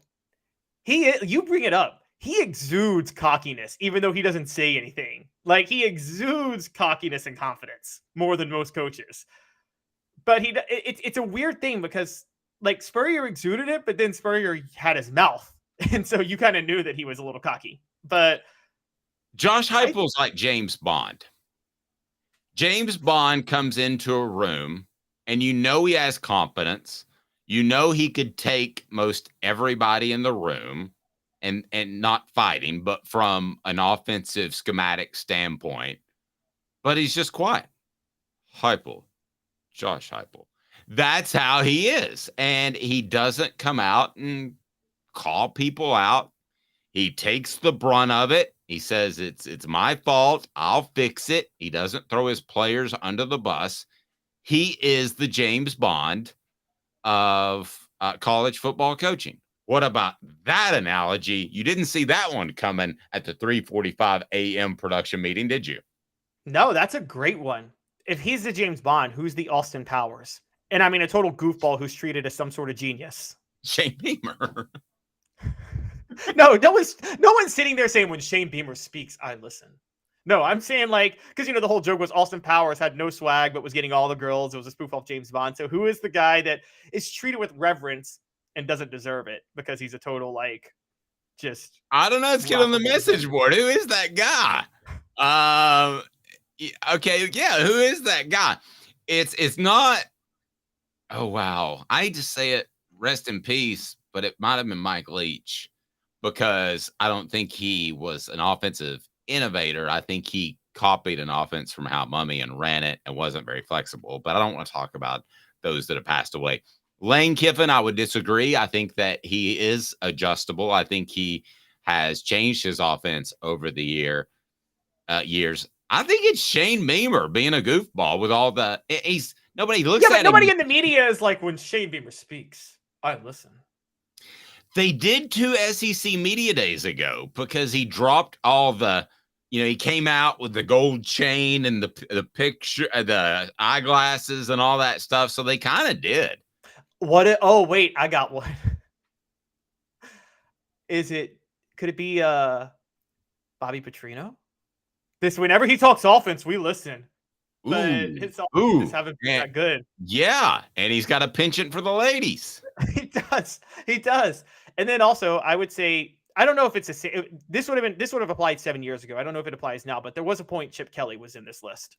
Speaker 4: You bring it up. He exudes cockiness, even though he doesn't say anything. He exudes cockiness and confidence more than most coaches. But it's a weird thing because Spurrier exuded it, but then Spurrier had his mouth, and so you kind of knew that he was a little cocky. But
Speaker 3: Josh Heupel's like James Bond. James Bond comes into a room, and he has competence. He could take most everybody in the room. And not fighting, but from an offensive schematic standpoint. But he's just quiet. Josh Heupel. That's how he is. And he doesn't come out and call people out. He takes the brunt of it. He says it's my fault. I'll fix it. He doesn't throw his players under the bus. He is the James Bond of college football coaching. What about that analogy? You didn't see that one coming at the 3:45 a.m. production meeting, did you?
Speaker 4: No, that's a great one. If he's the James Bond, who's the Austin Powers? And I mean, a total goofball who's treated as some sort of genius.
Speaker 3: Shane Beamer.
Speaker 4: No one's sitting there saying when Shane Beamer speaks, I listen. No, I'm saying like, because the whole joke was Austin Powers had no swag, but was getting all the girls. It was a spoof off James Bond. So who is the guy that is treated with reverence and doesn't deserve it because he's a total like just
Speaker 3: I don't know. Let's get on the message board. Who is that guy? Okay, yeah, who is that guy? It's not. Oh wow, I hate to say it. Rest in peace, but it might have been Mike Leach because I don't think he was an offensive innovator. I think he copied an offense from Hal Mummy and ran it and wasn't very flexible. But I don't want to talk about those that have passed away. Lane Kiffin, I would disagree. I think that he is adjustable. I think he has changed his offense over the years. I think it's Shane Beamer being a goofball with all the nobody looks at him.
Speaker 4: Nobody in the media is like when Shane Beamer speaks, I listen.
Speaker 3: They did 2 SEC media days ago because he dropped all the, he came out with the gold chain and the picture, the eyeglasses and all that stuff. So they kind of did.
Speaker 4: Oh, wait, I got one. Could it be Bobby Petrino? Whenever he talks offense, we listen. But his offense haven't been that good.
Speaker 3: Yeah, and he's got a penchant for the ladies.
Speaker 4: He does. And then also, I would say, I don't know if this would have applied 7 years ago. I don't know if it applies now, but there was a point Chip Kelly was in this list.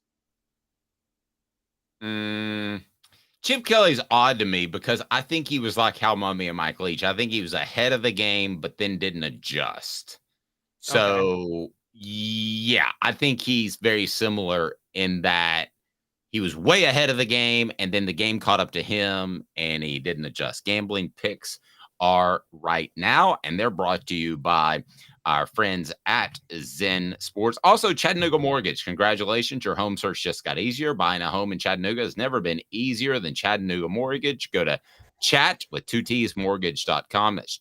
Speaker 3: Chip Kelly's odd to me because I think he was like Hal Mummy and Mike Leach. I think he was ahead of the game, but then didn't adjust. So, yeah, I think he's very similar in that he was way ahead of the game, and then the game caught up to him, and he didn't adjust. Gambling picks are right now, and they're brought to you by our friends at Zen Sports. Also, Chattanooga Mortgage. Congratulations. Your home search just got easier. Buying a home in Chattanooga has never been easier than Chattanooga Mortgage. Go to chatwith2tsmortgage.com. That's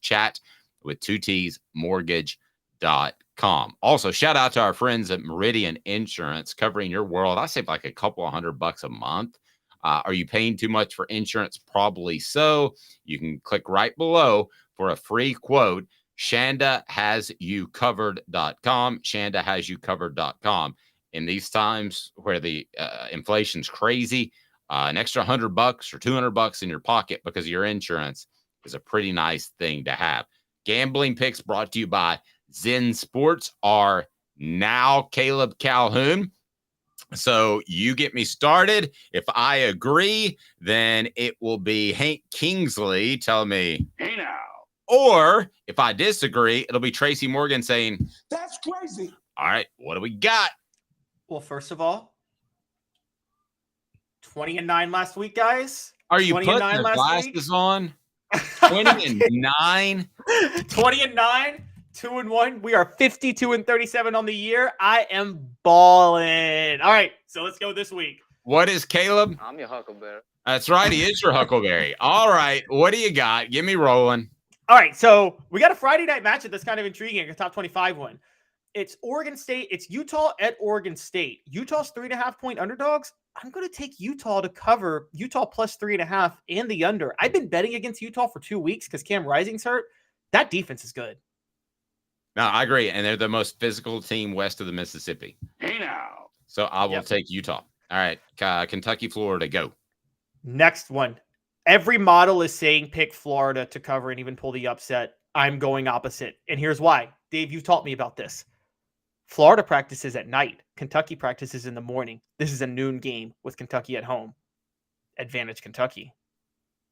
Speaker 3: chatwith2tsmortgage.com. Also, shout out to our friends at Meridian Insurance, covering your world. I save like a couple of $100 a month. Are you paying too much for insurance? Probably so. You can click right below for a free quote. ShandaHasYouCovered.com. ShandaHasYouCovered.com. In these times where the inflation's crazy, an extra $100 or $200 in your pocket because of your insurance is a pretty nice thing to have. Gambling picks brought to you by Zen Sports are now Caleb Calhoun. So you get me started. If I agree, then it will be Hank Kingsley telling me, hey now. Or if I disagree, it'll be Tracy Morgan saying,
Speaker 5: that's crazy.
Speaker 3: All right, what do we got?
Speaker 4: Well, first of all, 20-9 last week, guys.
Speaker 3: Are you putting your glasses on? 20-9?
Speaker 4: 20-9, 2-1. We are 52-37 on the year. I am balling. All right, so let's go this week.
Speaker 3: What is Caleb?
Speaker 10: I'm your Huckleberry.
Speaker 3: That's right. He is your Huckleberry. All right. What do you got? Get me rolling.
Speaker 4: All right, so we got a Friday night matchup that's kind of intriguing, a top 25 one. It's Oregon State. It's Utah at Oregon State. Utah's 3.5-point underdogs. I'm going to take Utah to cover Utah plus 3.5 and the under. I've been betting against Utah for 2 weeks because Cam Rising's hurt. That defense is good.
Speaker 3: No, I agree. And they're the most physical team west of the Mississippi.
Speaker 10: Hey now.
Speaker 3: So I will take Utah. All right. Kentucky, Florida, go.
Speaker 4: Next one. Every model is saying pick Florida to cover and even pull the upset. I'm going opposite. And here's why. Dave, you've taught me about this. Florida practices at night. Kentucky practices in the morning. This is a noon game with Kentucky at home. Advantage Kentucky.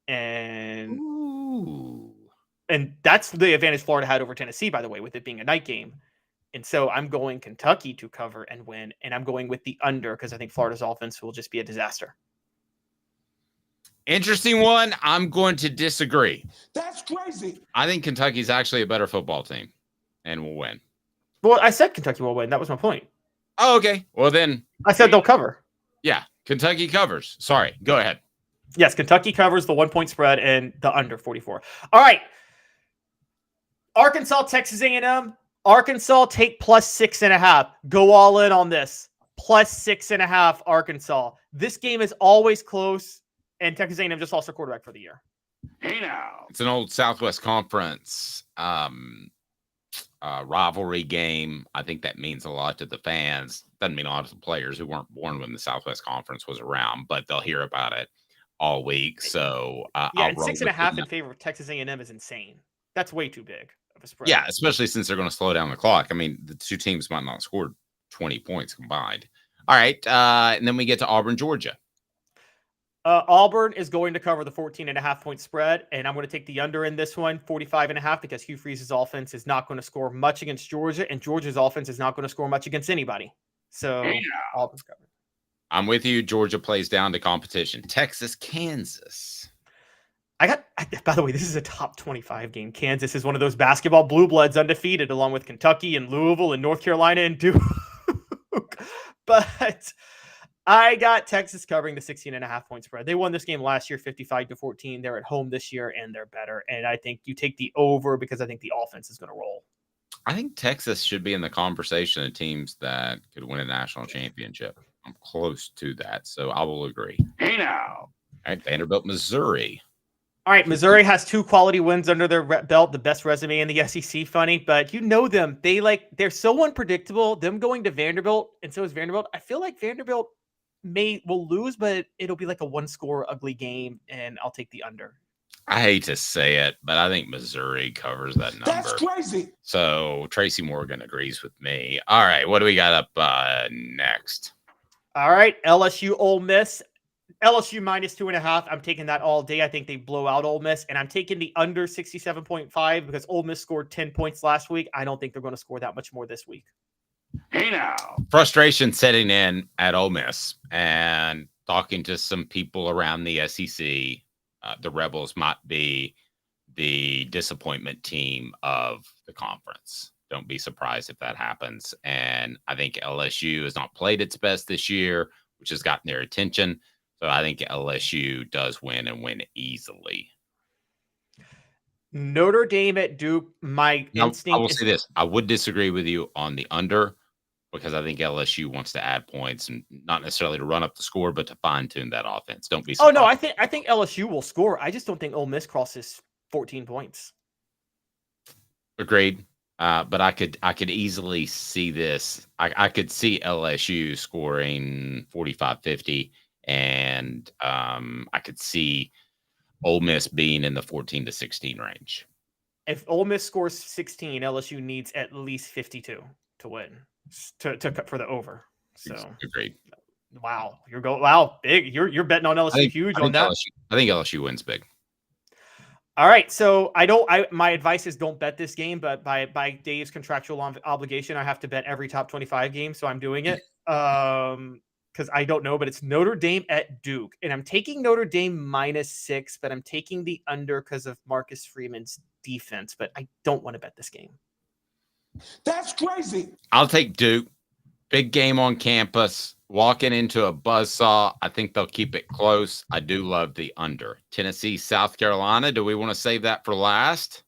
Speaker 4: And that's the advantage Florida had over Tennessee, by the way, with it being a night game. And so I'm going Kentucky to cover and win. And I'm going with the under because I think Florida's offense will just be a disaster.
Speaker 3: Interesting one. I'm going to disagree.
Speaker 5: That's crazy.
Speaker 3: I think Kentucky's actually a better football team and will win.
Speaker 4: Well, I said Kentucky will win. That was my point.
Speaker 3: Oh, okay. Well, then
Speaker 4: I said they'll cover.
Speaker 3: Yeah, Kentucky covers. Sorry, go ahead.
Speaker 4: Yes, Kentucky covers the 1 point spread and the under 44. All right. Arkansas, Texas A&M. Arkansas take plus 6.5. Go all in on this. Plus 6.5 Arkansas. This game is always close, and Texas A&M just lost their quarterback for the year.
Speaker 3: Hey now. It's an old Southwest Conference rivalry game. I think that means a lot to the fans. Doesn't mean a lot to the players who weren't born when the Southwest Conference was around, but they'll hear about it all week. So
Speaker 4: yeah,
Speaker 3: I'll
Speaker 4: and 6.5 in favor of Texas A&M is insane. That's way too big of a spread.
Speaker 3: Yeah, especially since they're going to slow down the clock. I mean, the two teams might not score 20 points combined. All right, and then we get to Auburn, Georgia.
Speaker 4: Auburn is going to cover the 14.5 point spread, and I'm going to take the under in this one, 45.5, because Hugh Freeze's offense is not going to score much against Georgia, and Georgia's offense is not going to score much against anybody. So Auburn's covered.
Speaker 3: I'm with you. Georgia plays down to competition. Texas, Kansas.
Speaker 4: By the way, this is a top 25 game. Kansas is one of those basketball blue bloods undefeated, along with Kentucky and Louisville and North Carolina and Duke. But I got Texas covering the 16.5 point spread. They won this game last year, 55-14. They're at home this year, and they're better. And I think you take the over because I think the offense is going to roll.
Speaker 3: I think Texas should be in the conversation of teams that could win a national championship. I'm close to that, so I will agree. Hey now. All right, Vanderbilt, Missouri.
Speaker 4: All right, Missouri has 2 quality wins under their belt, the best resume in the SEC. Funny, but you know them. They're so unpredictable. Them going to Vanderbilt, and so is Vanderbilt. I feel like Vanderbilt will lose, but it'll be like a 1-score ugly game, and I'll take the under.
Speaker 3: I hate to say it, but I think Missouri covers that number.
Speaker 5: That's crazy.
Speaker 3: So Tracy Morgan agrees with me. All right, what do we got up next?
Speaker 4: All right, LSU, Ole Miss. LSU minus 2.5. I'm taking that all day. I think they blow out Ole Miss, and I'm taking the under 67.5 because Ole Miss scored 10 points last week. I don't think they're going to score that much more this week.
Speaker 3: Hey now. Frustration setting in at Ole Miss, and talking to some people around the SEC. The Rebels might be the disappointment team of the conference. Don't be surprised if that happens. And I think LSU has not played its best this year, which has gotten their attention. So I think LSU does win and win easily.
Speaker 4: Notre Dame at Duke. My instinct.
Speaker 3: I will say this. I would disagree with you on the under because I think LSU wants to add points and not necessarily to run up the score, but to fine tune that offense. Don't be surprised.
Speaker 4: Oh no, I think LSU will score. I just don't think Ole Miss crosses 14 points.
Speaker 3: Agreed. But I could easily see this. I could see LSU scoring 45-50, and I could see Ole Miss being in the 14-16 range.
Speaker 4: If Ole Miss scores 16, LSU needs at least 52 to win to cut for the over. So
Speaker 3: agreed.
Speaker 4: Wow, big. You're betting on LSU huge on that.
Speaker 3: I think LSU wins big.
Speaker 4: All right, so my advice is don't bet this game, but by Dave's contractual obligation, I have to bet every top 25 game, so I'm doing it. Because I don't know, but it's Notre Dame at Duke, and I'm taking Notre Dame -6, but I'm taking the under because of Marcus Freeman's defense, but I don't want to bet this game.
Speaker 5: That's crazy.
Speaker 3: I'll take Duke. Big game on campus. Walking into a buzzsaw. I think they'll keep it close. I do love the under. Tennessee, South Carolina. Do we want to save that for last?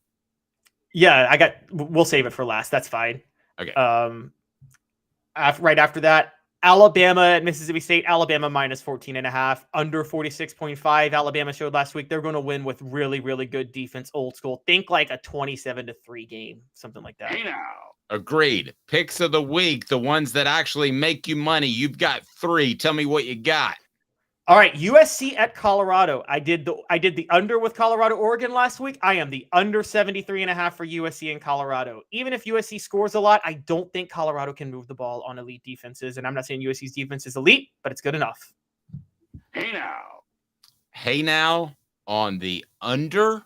Speaker 4: Yeah, we'll save it for last. That's fine.
Speaker 3: Okay.
Speaker 4: Right after that, Alabama at Mississippi State. Alabama -14.5, under 46.5. Alabama showed last week they're going to win with really, really good defense, old school. Think like a 27-3 game, something like that.
Speaker 3: Hey now. Agreed. Picks of the week, the ones that actually make you money. You've got 3. Tell me what you got.
Speaker 4: All right, USC at Colorado. I did the under with Colorado, Oregon last week. I am the under 73.5 for USC and Colorado. Even if USC scores a lot, I don't think Colorado can move the ball on elite defenses. And I'm not saying USC's defense is elite, but it's good enough.
Speaker 3: Hey now on the under,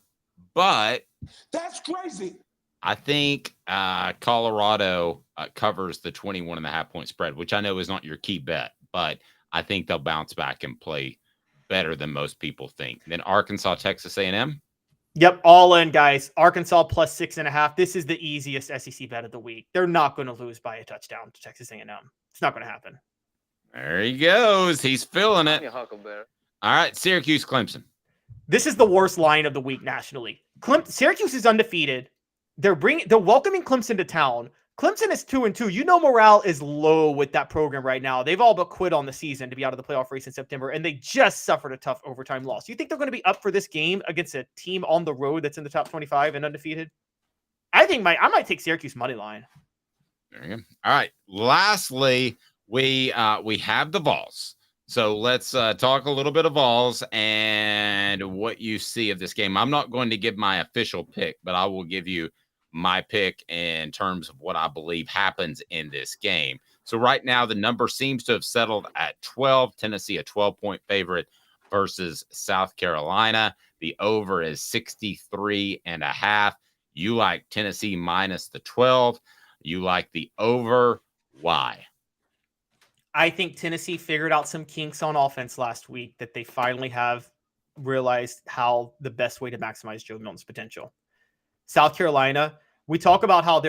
Speaker 3: but
Speaker 5: that's crazy.
Speaker 3: I think Colorado covers the 21.5 point spread, which I know is not your key bet, but I think they'll bounce back and play better than most people think. Then Arkansas, Texas A&M.
Speaker 4: Yep, all in, guys. Arkansas plus 6.5. This is the easiest SEC bet of the week. They're not going to lose by a touchdown to Texas A&M. It's not going to happen.
Speaker 3: There he goes. He's feeling it.
Speaker 10: I'm your Huckleberry.
Speaker 3: All right, Syracuse, Clemson.
Speaker 4: This is the worst line of the week nationally. Syracuse is undefeated. They're welcoming Clemson to town. Clemson is 2-2. You know morale is low with that program right now. They've all but quit on the season to be out of the playoff race in September, and they just suffered a tough overtime loss. You think they're going to be up for this game against a team on the road that's in the top 25 and undefeated? I might take Syracuse money line.
Speaker 3: There you go. All right. Lastly, we have the Vols. So let's talk a little bit of Vols and what you see of this game. I'm not going to give my official pick, but I will give you my pick in terms of what I believe happens in this game. So right now, the number seems to have settled at 12. Tennessee, a 12-point favorite versus South Carolina. The over is 63.5. You like Tennessee minus the 12. You like the over. Why?
Speaker 4: I think Tennessee figured out some kinks on offense last week that they finally have realized how the best way to maximize Joe Milton's potential. South Carolina, we talk about how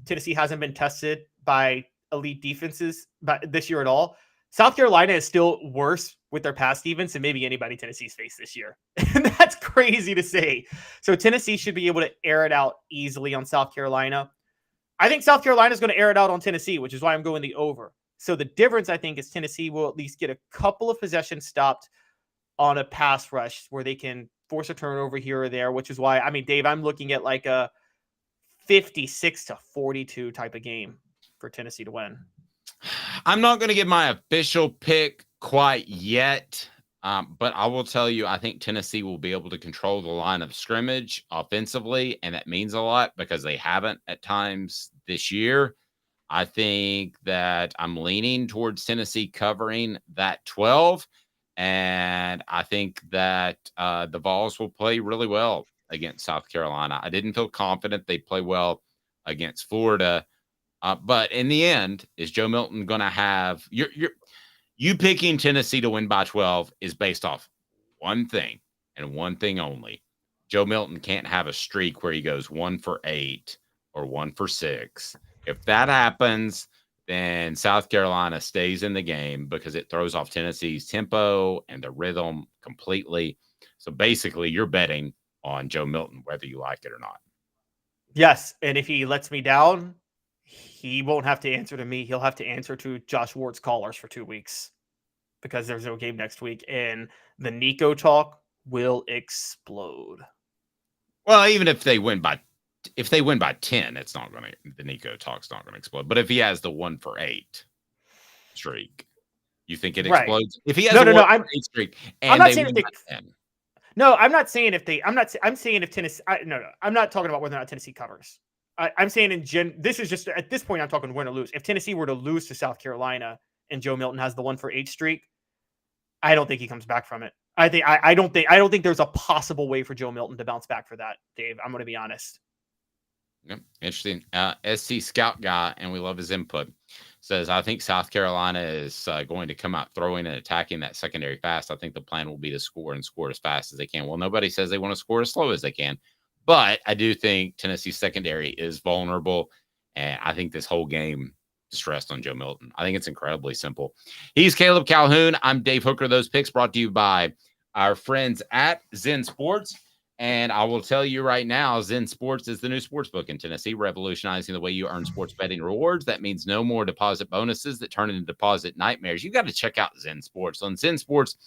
Speaker 4: Tennessee hasn't been tested by elite defenses this year at all. South Carolina is still worse with their pass defense than maybe anybody Tennessee's faced this year. And that's crazy to say. So Tennessee should be able to air it out easily on South Carolina. I think South Carolina is going to air it out on Tennessee, which is why I'm going the over. So the difference, I think, is Tennessee will at least get a couple of possessions stopped on a pass rush where they can force a turnover here or there, which is why, Dave, I'm looking at like a 56-42 type of game for Tennessee to win.
Speaker 3: I'm not going to give my official pick quite yet, but I will tell you, I think Tennessee will be able to control the line of scrimmage offensively, and that means a lot because they haven't at times this year. I think that I'm leaning towards Tennessee covering that 12, and I think that the Vols will play really well against South Carolina. I didn't feel confident they'd play well against Florida, but in the end, is Joe Milton going to have you picking Tennessee to win by 12 is based off one thing and one thing only. Joe Milton can't have a streak where he goes 1 for 8 or 1 for 6. If that happens, then South Carolina stays in the game because it throws off Tennessee's tempo and the rhythm completely. So basically, you're betting on Joe Milton, whether you like it or not.
Speaker 4: Yes, and if he lets me down, he won't have to answer to me. He'll have to answer to Josh Ward's callers for 2 weeks because there's no game next week, and the Nico talk will explode.
Speaker 3: Well, even if they win by 10, it's not going to, the Nico talk's not going to explode. But if he has the 1 for 8 streak, you think it explodes? If he has a 1 for 8 streak and they win by 10.
Speaker 4: No, I'm not saying if I'm saying if Tennessee, I'm not talking about whether or not Tennessee covers. I'm saying this is just, at this point, I'm talking win or lose. If Tennessee were to lose to South Carolina and Joe Milton has the 1 for 8 streak, I don't think he comes back from it. I don't think there's a possible way for Joe Milton to bounce back for that, Dave. I'm going to be honest.
Speaker 3: Yep. Interesting. SC Scout Guy, and we love his input, says, I think South Carolina is going to come out throwing and attacking that secondary fast. I think the plan will be to score and score as fast as they can. Well, nobody says they want to score as slow as they can, but I do think Tennessee's secondary is vulnerable, and I think this whole game just rests on Joe Milton. I think it's incredibly simple. He's Caleb Calhoun. I'm Dave Hooker. Those picks brought to you by our friends at Zen Sports. And I will tell you right now, Zen Sports is the new sports book in Tennessee, revolutionizing the way you earn sports betting rewards. That means no more deposit bonuses that turn into deposit nightmares. You got to check out Zen Sports. On Zen Sports,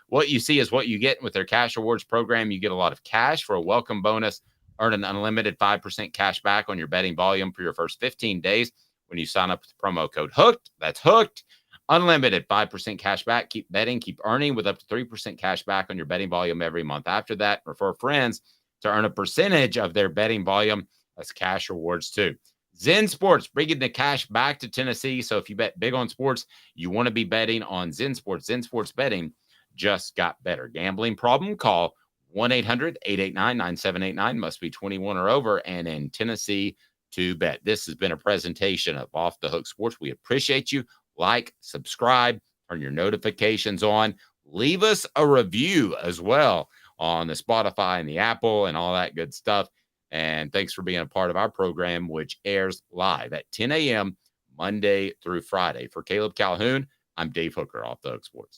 Speaker 3: what you see is what you get with their cash rewards program. You get a lot of cash for a welcome bonus. Earn an unlimited 5% cash back on your betting volume for your first 15 days when you sign up with the promo code HOOKED. That's HOOKED. Unlimited 5% cash back. Keep betting, keep earning with up to 3% cash back on your betting volume every month. After that, refer friends to earn a percentage of their betting volume as cash rewards too. Zen Sports, bringing the cash back to Tennessee. So if you bet big on sports, you want to be betting on Zen Sports. Zen Sports betting just got better. Gambling problem? Call 1-800-889-9789. Must be 21 or over and in Tennessee to bet. This has been a presentation of Off the Hook Sports. We appreciate you. Like, subscribe, turn your notifications on. Leave us a review as well on the Spotify and the Apple and all that good stuff. And thanks for being a part of our program, which airs live at 10 a.m. Monday through Friday. For Caleb Calhoun, I'm Dave Hooker, Off the Hook Sports.